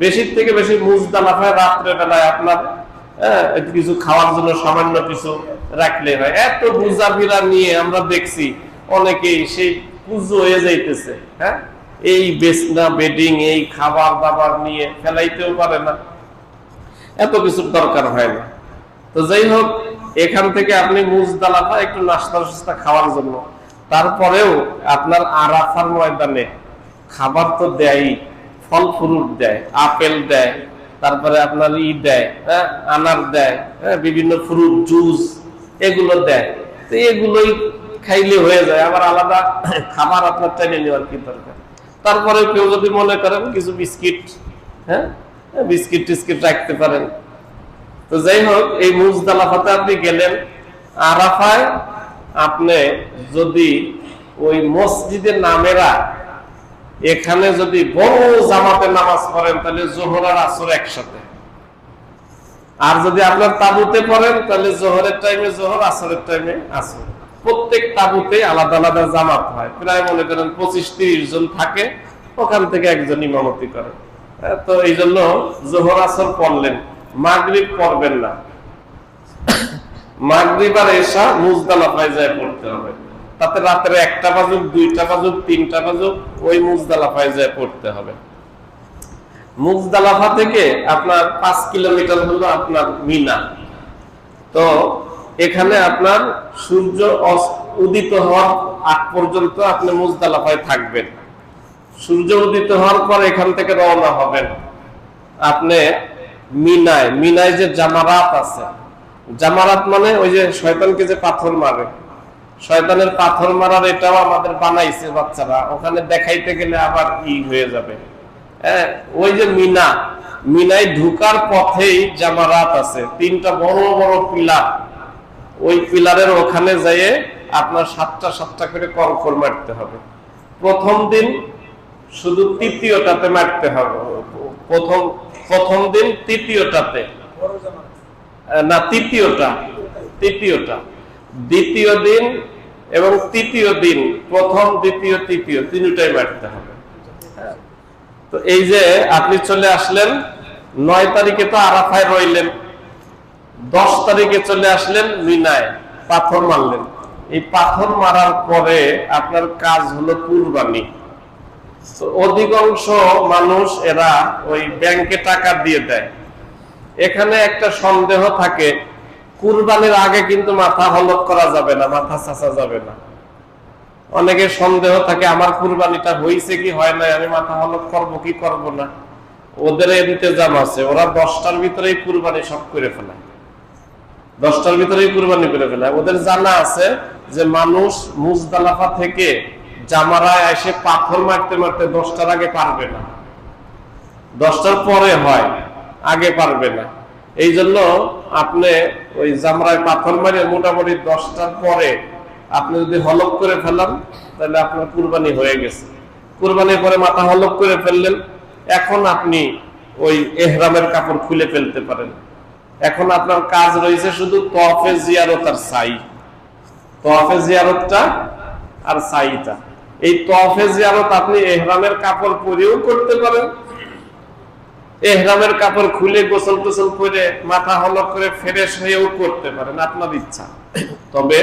বেশির থেকে বেশি মুজদালিফায় রাত্রে বেলায় আপনার কিছু খাওয়ার জন্য সামান্য কিছু রাখলে হয়। এত বুঝাফিরা নিয়ে আমরা দেখছি অনেকেই সেই পুজো হয়ে যাইতেছে। হ্যাঁ, এই বেসনা বেডিং এই খাবার দাবার নিয়ে ফেলাইতেও পারে না, এত কিছুর দরকার হয় না। তো যাই হোক, এখান থেকে আপনি মুজদালিফা একটু নাস্তা টাস্তা খাওয়ার জন্য, তারপরেও আপনার আরাফার ময়দানে খাবার তো দেয়, ফল ফ্রুট দেয়, আপেল দেয়, তারপরে আপনার দেয়, হ্যাঁ, আনার দেয়, হ্যাঁ, বিভিন্ন ফ্রুট জুস এগুলো দেয়। তো এগুলোই খাইলে হয়ে যায়, আবার আলাদা খাবার আপনার চাইলে নেওয়ার কি দরকার। তারপরে কেউ যদি মনে করেন কিছু বিস্কিট, হ্যাঁ, বিস্কিট টিস্কিট রাখতে পারেন। তো যাই হোক, এই মুজদালিফাতে আপনি গেলেন, আরাফায় আপনি যদি ওই মসজিদের নামেরা এখানে যদি বড় জামাতে নামাজ পড়েন তাহলে জোহর আর আসর একসাথে, আর যদি আপনার তাবুতে পড়েন তাহলে জোহরের টাইমে জোহর, আসরের টাইমে আসর। প্রত্যেক তাবুতে আলাদা আলাদা জামাত হয়, প্রায় মনে করেন 25-30 জন থাকে, ওখান থেকে একজন ইমামতি করে। তো এই জন্য জোহর আসর পড়লেন, মাগরিব পড়বেন না, মাগরিব আর এশা মুজদালিফায় যায় পড়তে হবে। তাতে রাতের 1টা বাজুক 2টা বাজুক 3টা বাজুক ওই মুজদালিফায় যায় পড়তে হবে। মুজদালিফা থেকে আপনার 5 কিলোমিটার হলো আপনার মিনা। তো এখানে আপনার সূর্য উদিত হওয়ার আগ পর্যন্ত আপনি মুজদালিফায় থাকবেন। সূর্য উদিত হওয়ার পর এখান থেকে রওনা হবেন আপনি মিনায়। মিনায় যে জামারাত আছে, জামারাত মানে ওই যে শয়তানকে যে পাথর মারে, শয়তানের পাথর মারার এটাও আমাদের বানাইছে বাচ্চারা, ওখানে দেখাইতে গেলে আবার হয়ে যাবে। হ্যাঁ, ওই যে মিনা, মিনায় ঢুকার পথেই জামারাত আছে, 3টা বড় বড় পিলার। ওই পিলারের ওখানে যেয়ে আপনার 7টা করে কঙ্কর মারতে হবে। প্রথম দিন শুধু তৃতীয়টাতে মারতে হবে, প্রথম দিন তৃতীয়টাতে না, তৃতীয়টা, দ্বিতীয় দিন এবং তৃতীয় দিন, প্রথম দ্বিতীয় তৃতীয় 3টাই মারতে হবে। তো এই যে আপনি চলে আসলেন 9 তারিখে তো আরাফায় রইলেন, 10 তারিখে চলে আসলেন মিনায়, পাথর মারলেন। এই পাথর মারার পরে আপনার কাজ হলো কুরবানি। তো অধিকাংশ মানুষ এরা ওই ব্যাংকে টাকা দিয়ে দেয়। এখানে একটা সন্দেহ থাকে, কুরবানির আগে কিন্তু মাথা হলক করা যাবে না, মাথা চাচা যাবে না। অনেকের সন্দেহ থাকে আমার কুরবানিটা হয়েছে কি হয় নাই, আমি মাথা হলক করবো কি করব না। ওদের ইন্তেজাম আছে, ওরা 10টার ভিতরেই কুরবানি সব করে ফেলায়, 10টার ভিতরেই কুরবানি করে ফেলায়। ওদের জানা আছে যে মানুষ মুজদালিফা থেকে জামারায় এসে পাথর মারতে মারতে 10টার আগে পারবে না, 10টার পরে হয়, আগে পারবে না। এই জন্য আপনি ওই জামরায় পাথর মারে মোটামুটি 10টার পরে আপনি যদি হলক করে ফেলান তাহলে আপনার কুরবানি হয়ে গেছে। কুরবানির পরে মাথা হলক করে ফেললেন, এখন আপনি ওই ইহরামের কাপড় খুলে ফেলতে পারেন। এখন আপনার কাজ রয়েছে শুধু তওয়াফে জিয়ারত আর সাই, তওয়াফে জিয়ারতটা আর সাইটা। এই তওয়াফে জিয়ারত আপনি ইহরামের কাপড় পরেও করতে পারেন, ইহরামের কাপড় খুলে গোসল টোসল করে মাথা হলক করে ফ্রেশ হয়েও করতে পারেন, আপনার ইচ্ছা। তবে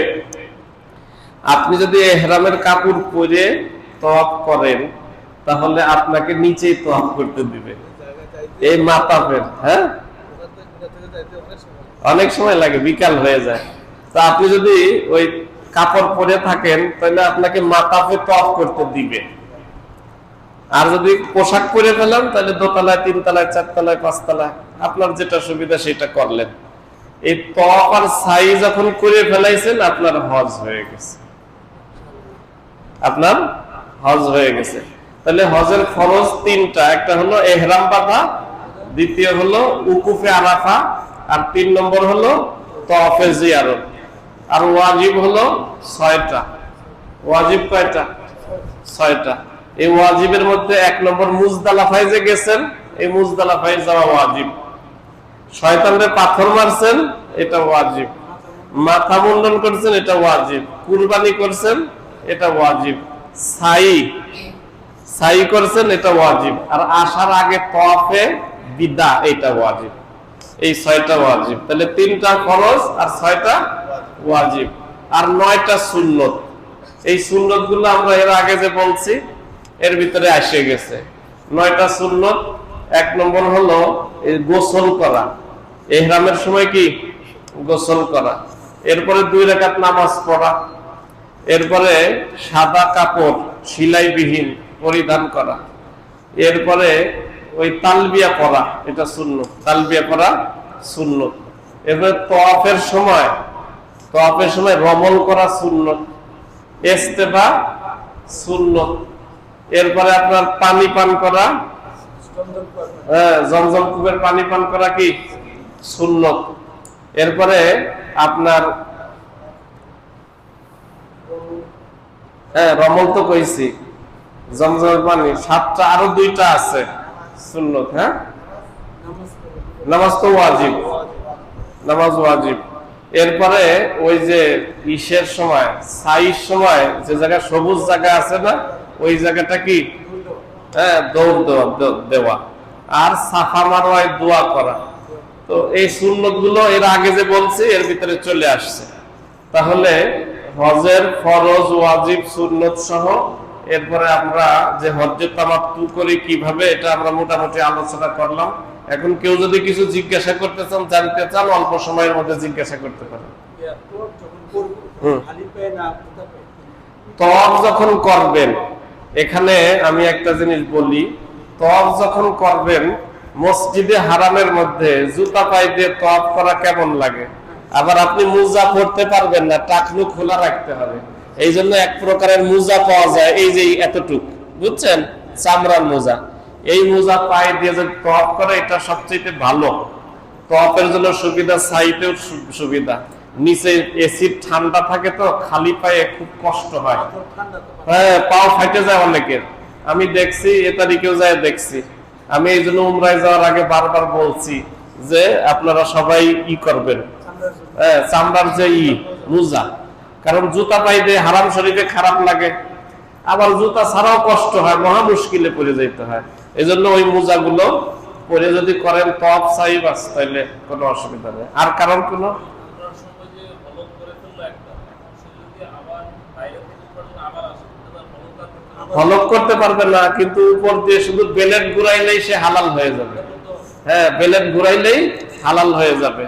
আপনি যদি ইহরামের কাপড় পরে তওয়াফ করেন তাহলে আপনাকে নিচেই তওয়াফ করতে দিবে, এই মাথা ফের। হ্যাঁ, অনেক সময় লাগে, বিকাল হয়ে যায়। তা আপনি যদি ওই কাপড় পরে থাকেন তাহলে আপনাকে মাথা ফের তওয়াফ করতে দিবে। আর যদি পোশাক পরে ফেলেন তাহলে 2তলায় 3তলায় 4তলায় 5তলায় আপনার যেটা সুবিধা সেটা করলেন। এই তওয়াফ আর সাই যখন করে ফেলাইছেন আপনার হজ হয়ে গেছে, আপনার হজ হয়ে গেছে। তাহলে হজের ফরজ 3টা, একটা হলো ইহরাম বাঁধা, দ্বিতীয় হলো উকুফে আরাফা, আর 3 নম্বর হলো তওয়াফে জিয়ারত। আর ওয়াজিব হলো 6টা। ওয়াজিব কয়টা? 6টা। এই ওয়াজিবের মধ্যে 1 নম্বর মুজদালিফায় যে গেছেন, এই মুজদালিফায় যাওয়া ওয়াজিব। শয়তানরে পাথর মারছেন, এটা ওয়াজিব। মাথা মুন্ডন করছেন, এটা ওয়াজিব। কুরবানি করছেন, এটা ওয়াজিব। সাই সাই করছেন এটা ওয়াজিব, আর আসার আগে তওয়াফে বিদা এটা ওয়াজিব। এই 6টা ওয়াজিব, তাহলে 3টা ফরজ আর 6টা ওয়াজিব আর 9টা সুন্নত। এই সুন্নত গুলো আমরা এর আগে যে বলছি এর ভিতরে এসে গেছে। 9টা সুন্নত, 1 নম্বর হলো গোসল করা, ইহরামের সময় কি গোসল করা, এরপরে 2 রাকাত নামাজ পড়া, এরপরে সাদা কাপড় সেলাইবিহীন পরিধান করা, এরপরে ওই তালবিয়া পড়া, এটা সুন্নত, তালবিয়া পড়া সুন্নত। এরপরে তওয়াফের সময় রমল করা সুন্নত, ইস্তেবা সুন্নত। এরপরে আপনার পানি পান করা, জমজম কূপের পানি পান করা কি সুন্নত। এরপরে আপনার রমল তো কইছি, জমজমের পানি 7টা, আরো 2টা আছে সুন্নত। নামাজ তো ওয়াজিব, নামাজ ওয়াজিব। এরপরে ওই যে ইশের সময়, সাইর সময় যে জায়গা সবুজ জায়গা আছে না, ওই জায়গাটা কি দৌড় দেওয়া, আর সাফা মারওয়ায় দোয়া করা। তো এই সুন্নত গুলো এর আগে যে বলছি এর ভিতরে চলে আসছে। তাহলে হজের ফরজ, ওয়াজিব, সুন্নত সহ এরপরে আমরা যে হজ্জে তামাত্তু করি কিভাবে, এটা আমরা মোটামুটি আলোচনা করলাম। এখন কেউ যদি কিছু জিজ্ঞাসা করতে চান, জানতে চান, অল্প সময়ের মধ্যে জিজ্ঞাসা করতে পারেন। তওয়াফ যখন করবেন, এখানে আমি একটা জিনিস বলি, তওয়াফ যখন করবেন মসজিদে হারামের মধ্যে জুতা পায়ে দিয়ে তওয়াফ করা কেমন লাগে? আবার আপনি মুজা পরতে পারবেন না, টাকনু খোলা রাখতে হবে। এই জন্য এক প্রকারের মুজা পাওয়া যায়, এই যে এতটুক, বুঝছেন, চামড়ার মোজা। এই মোজা পায়ে দিয়ে যদি তওয়াফ করে এটা সবচেয়ে ভালো। তওয়াফের জন্য সুবিধা, সাইতেও সুবিধা, নিচে এসিড ঠান্ডা থাকে তো খালি পায়ে খুব কষ্ট হয়, পাও ফাটে যায় অনেকের। আমি দেখছি, এ তারিখেও যায় দেখছি। আমি এই জন্য উমরায় যাওয়ার আগে বারবার বলছি যে আপনারা সবাই করবেন চামড়ার যে মোজা, কারণ জুতা পায়ে দিয়ে হারাম শরীফে খারাপ লাগে, আবার জুতা ছাড়াও কষ্ট হয়, মহা মুশকিলে পড়ে যেতে হয়। এই জন্য ওই মোজাগুলো পরে যদি করেন তওয়াফ সাহিব আছে, তাহলে কোনো অসুবিধা নেই। আর কারণ কোনো হলক করতে পারবে না, কিন্তু উপর দিয়ে শুধু বেলেট ঘুরাইলেই সে হালাল হয়ে যাবে। বেলেট ঘুরাইলেই হালাল হয়ে যাবে।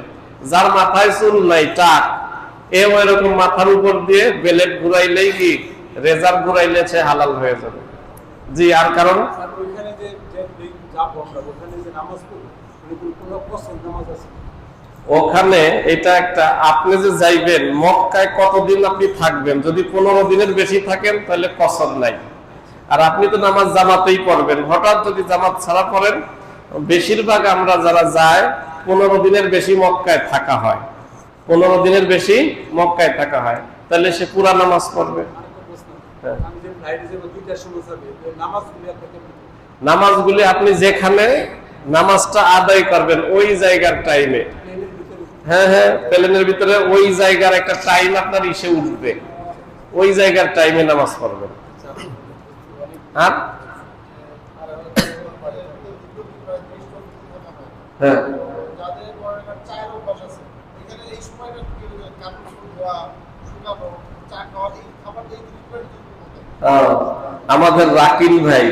যার মাথায় চুল নাই, টাক, ওই রকম মাথার উপর দিয়ে বেলেট ঘুরাইলেই কি রেজার ঘুরাইলে সে হালাল হয়ে যাবে। জি, আর কারণ ওখানে এটা একটা, আপনি যে যাইবেন মক্কায় কতদিন আপনি থাকবেন, যদি 15 দিনের বেশি থাকেন তাহলে কসর নাই। আর আপনি তো নামাজ জামাতেই পড়বেন, হঠাৎ যদি জামাত ছাড়া পড়েন, বেশিরভাগ আমরা যারা যায় 15 দিনের বেশি মক্কায় থাকা হয়, 15 দিনের বেশি মক্কায় থাকা হয়, তাহলে সে পুরা নামাজ পড়বে। নামাজগুলি আপনি যেখানে নামাজটা আদায় করবেন ওই জায়গার টাইমে, প্লেনের ভিতরে ওই জায়গার একটা টাইম আপনার ইসে উঠবে, ওই জায়গার টাইমে নামাজ পড়বেন। আর আমাদের রাকিল ভাই,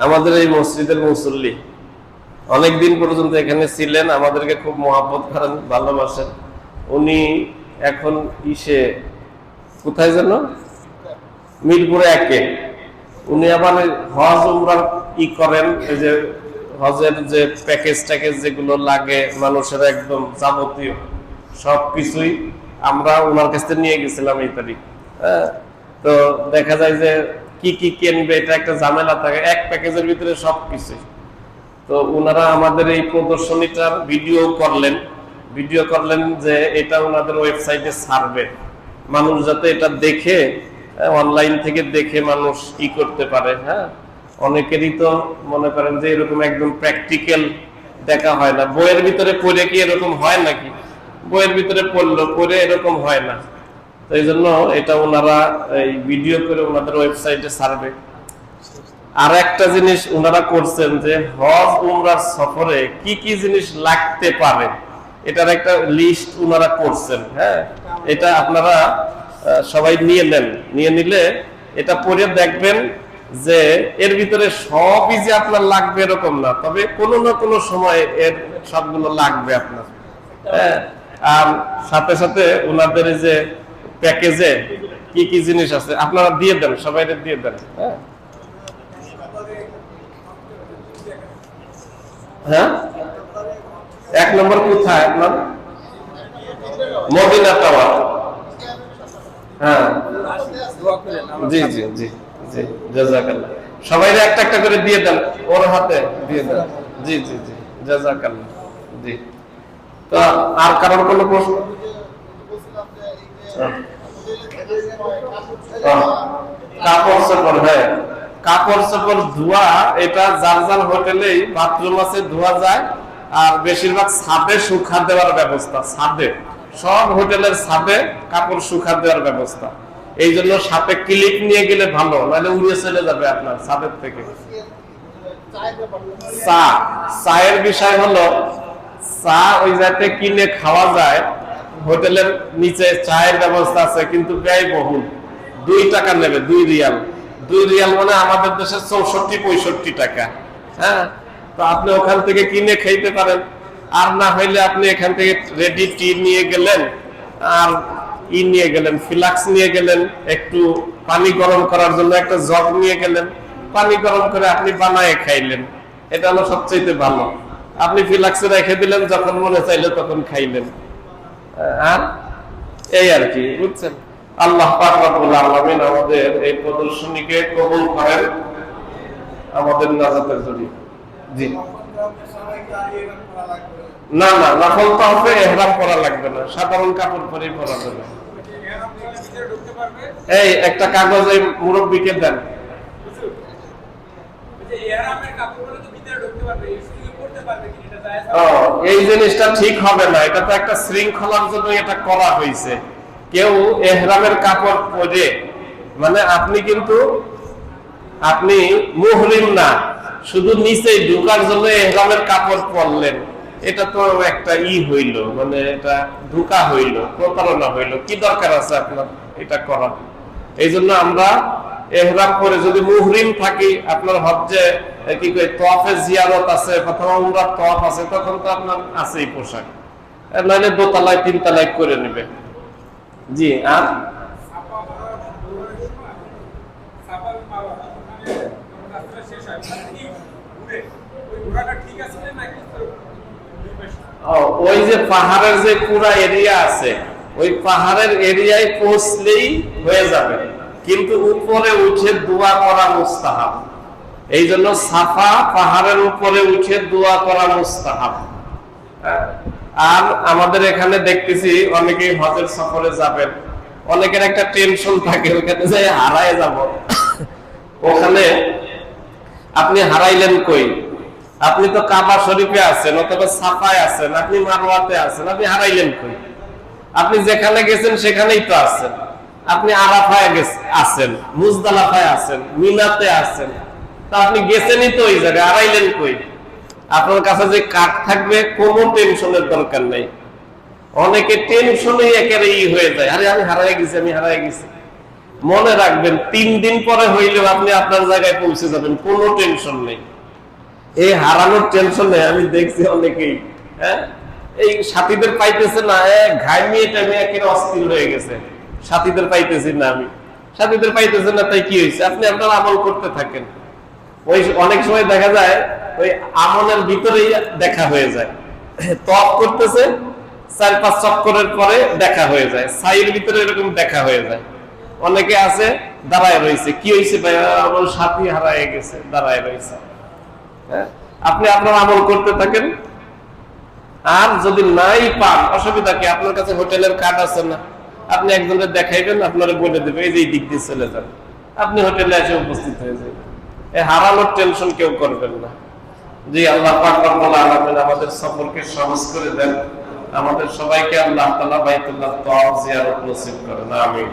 আমাদের এই মসজিদের মুসল্লি, অনেকদিন পর্যন্ত এখানে ছিলেন, আমাদেরকে খুব মহব্বত করেন, ভালোবাসেন। উনি এখন কোথায় যেন মিরপুরে 1-এ, উনি আবার হজ উমরার করেন। এই যে হজের যে প্যাকেজ যেগুলো লাগে মানুষের, একদম যাবতীয় সবকিছুই আমরা ওনার কাছ থেকে নিয়ে গেছিলাম এই তারিখ। তো দেখা যায় যে কি কি কিনবে, এটা একটা ঝামেলা থাকে, এক প্যাকেজের ভিতরে সবকিছু। তো ওনারা আমাদের এই প্রদর্শনীটার ভিডিও করলেন যে এটা ওনাদের ওয়েবসাইটে ছাড়বে, মানুষ যাতে এটা দেখে, অনলাইন থেকে দেখে মানুষ করতে পারে। অনেকেরই তো মনে করেন যে এরকম একদম প্র্যাকটিক্যাল দেখা হয় না, বইয়ের ভিতরে পড়ে কি এরকম হয় নাকি? বইয়ের ভিতরে পড়ে এরকম হয় না। তো তো এই জন্য এটা ওনারা এই ভিডিও করে ওনাদের ওয়েবসাইটে ছাড়বে। আর একটা জিনিস ওনারা করছেন যে হজ উমরার সফরে কি কি জিনিস লাগতে পারে এটার একটা লিস্ট ওনারা করছেন। হ্যাঁ, এটা আপনারা সবাই নিয়ে নেন, নিয়ে নিলে এটা পড়ে দেখবেন যে এর ভিতরে সবই যে আপনার লাগবে এরকম না, তবে কোনো না কোনো সময় এর সবগুলো লাগবে আপনার। হ্যাঁ, আর সাথে সাথে ওনাদের যে প্যাকেজে কি কি জিনিস আছে আপনারা দিয়ে দেন, সবাই দিয়ে দেন। হ্যাঁ হ্যাঁ, 1 নম্বর কোথায় আপনার? মদিনা টাওয়ার। হ্যাঁ জি জি জি জি, জাযাকাল্লাহ। সবাই একটা একটা করে দিয়ে দেন, ওর হাতে দিয়ে দেন। জি জি জি, জাযাকাল্লাহ। জি, তো আর কারোর কোনো প্রশ্ন? কাপড় চোপড়, হ্যাঁ কাপড় চোপড় ধোয়া, এটা যার যার হোটেলেই বাথরুম আছে ধোয়া যায়, আর বেশিরভাগ ছাদে শুকা দেওয়ার ব্যবস্থা। ছাদে, সব হোটেলের ছাদে কাপড় শুকা দেওয়ার ব্যবস্থা। এই জন্য সাথে ক্লিপ নিয়ে গেলে ভালো, নাহলে উড়িয়ে চলে যাবে আপনার ছাদের থেকে। চা, চায়ের বিষয় হলো চা ওই যাতে কিনে খাওয়া যায়, হোটেলের নিচে চায়ের ব্যবস্থা আছে, কিন্তু ব্যয়বহুল। 2 টাকা নেবে, 2 রিয়াল। 2 রিয়াল মানে আমাদের দেশে 64-65 টাকা। হ্যাঁ, তো আপনি ওখান থেকে কিনে খাইতে পারেন। আর না হইলে আপনি এখান থেকে রেডি টি নিয়ে গেলেন, আর নিয়ে গেলেন, ফ্লাক্স নিয়ে গেলেন, একটু পানি গরম করার জন্য একটা জগ নিয়ে গেলেন, পানি গরম করে আপনি বানায় খাইলেন। এটা হলো সবচেয়ে ভালো। আপনি ফ্লাক্সে রেখে দিলেন, যখন মনে চাইলে তখন খাইলেন। আর এই আর কি, বুঝছেন? আল্লাহ পাক রব্বুল আলামিন আমাদের এই প্রদর্শনীকে কবুল করেন আমাদের নাজাতের জন্য। জি, না না, নফল তাওয়াফে ইহরাম করা লাগবে না, সাধারণ কাপড় পরেই পরা যাবে। এই একটা কাগজ এই মুরব্বিকে দেন। এই জিনিসটা ঠিক হবে না, এটা তো একটা শৃঙ্খলার জন্য এটা করা হয়েছে। কেউ ইহরামের কাপড় পরে, মানে আপনি কিন্তু আপনি মুহরিম না, শুধু নিচে ঢোকার জন্য ইহরামের কাপড় পরলেন, এটা তো একটা হইল, মানে এটা ধোঁকা হইল, প্রতারণা হইল। কি দরকার আছে আপনার এটা করার? এই জন্য আমরা ইহরাম করে যদি মুহরিম থাকি, আপনার হজ্জে কি কই তাওয়াফে জিয়ারত আছে, অথবা উমরার তাওয়াফ আছে, তখন তো আপনার আছেই পোশাক, নাহলে 2 তলায় 3 তলায় করে নেবে। জি, আর ওই যে পাহাড়ের যে পুরা এরিয়া আছে, ওই পাহাড়ের এরিয়ায় পৌঁছলেই হয়ে যাবে, কিন্তু উপরে উঠে দোয়া করা মুস্তাহাব। এই জন্য সাফা পাহাড়ের উপরে উঠে দোয়া করা মুস্তাহাব। আর আমাদের এখানে দেখতেছি অনেকেই হজের সফরে যাবেন, অনেকের একটা টেনশন থাকে ওখানে যাই হারায় যাব। ওখানে আপনি হারাইলেন কই? আপনি তো কাবা শরীফে আছেন, অথবা সাফায় আছেন, আপনি মারওয়াতে আছেন, আপনি হারাইলেন কই? আপনি যেখানে গেছেন সেখানেই তো আছেন। আপনি আরাফায় আছেন, মুজদালাফায় আছেন, মিনাতে আছেন, তা আপনি গেছেনই তো ওই জায়গায়, হারাইলেন কই? আপনার কাছে যে কার্ড থাকবে, কোনো টেনশনের দরকার নাই। অনেকে টেনশনে একেবারে হয়ে যায়, আরে আমি হারাই গেছি, আমি হারাই গেছি। মনে রাখবেন 3 দিন পরে হইলেও আপনি আপনার জায়গায় পৌঁছে যাবেন, কোনো টেনশন নেই। এই হারানোর টেনশনে আমি দেখছি অনেকেই, হ্যাঁ, এই সাথীদের পাইতেছে না, ঘামিয়ে টামিয়ে একেবারে অস্থির হয়ে গেছে। সাথীদের পাইতেছি না, আমি সাথীদের পাইতেছে না, তাই কি হয়েছে? আপনি আপনার আমল করতে থাকেন। ওই অনেক সময় দেখা যায় ওই আমলের ভিতরেই দেখা হয়ে যায়। তপ করতেছে, 4-5 চক্করের পরে দেখা হয়ে যায়, সাইয়ের ভিতরে এরকম দেখা হয়ে যায়। অনেকে আছে দাঁড়ায় রয়েছে, কি হয়েছে ভাই? আমার সাথী হারায় গেছে, দাঁড়ায় রয়েছে। হ্যাঁ, আপনি আপনার আমল করতে থাকেন। আর যদি নাই পান, অসুবিধা কি? আপনার কাছে হোটেলের কার্ড আছে না, আপনি একজনের দেখাইবেন, আপনারা বলে দেবে এই যে এই দিক দিয়ে চলে যান, আপনি হোটেলে এসে উপস্থিত হয়ে যাবেন। এই হারানোর টেনশন কেউ করবেন না। জি, আল্লাহ পাক রব্বুল আলামিন আমাদের সফরকে সহজ করে দেন। আমাদের সবাইকে আল্লাহ তাআলা বাইতুল্লাহ তাওয়াফ জিয়ারত নসিব করেন, আমিন।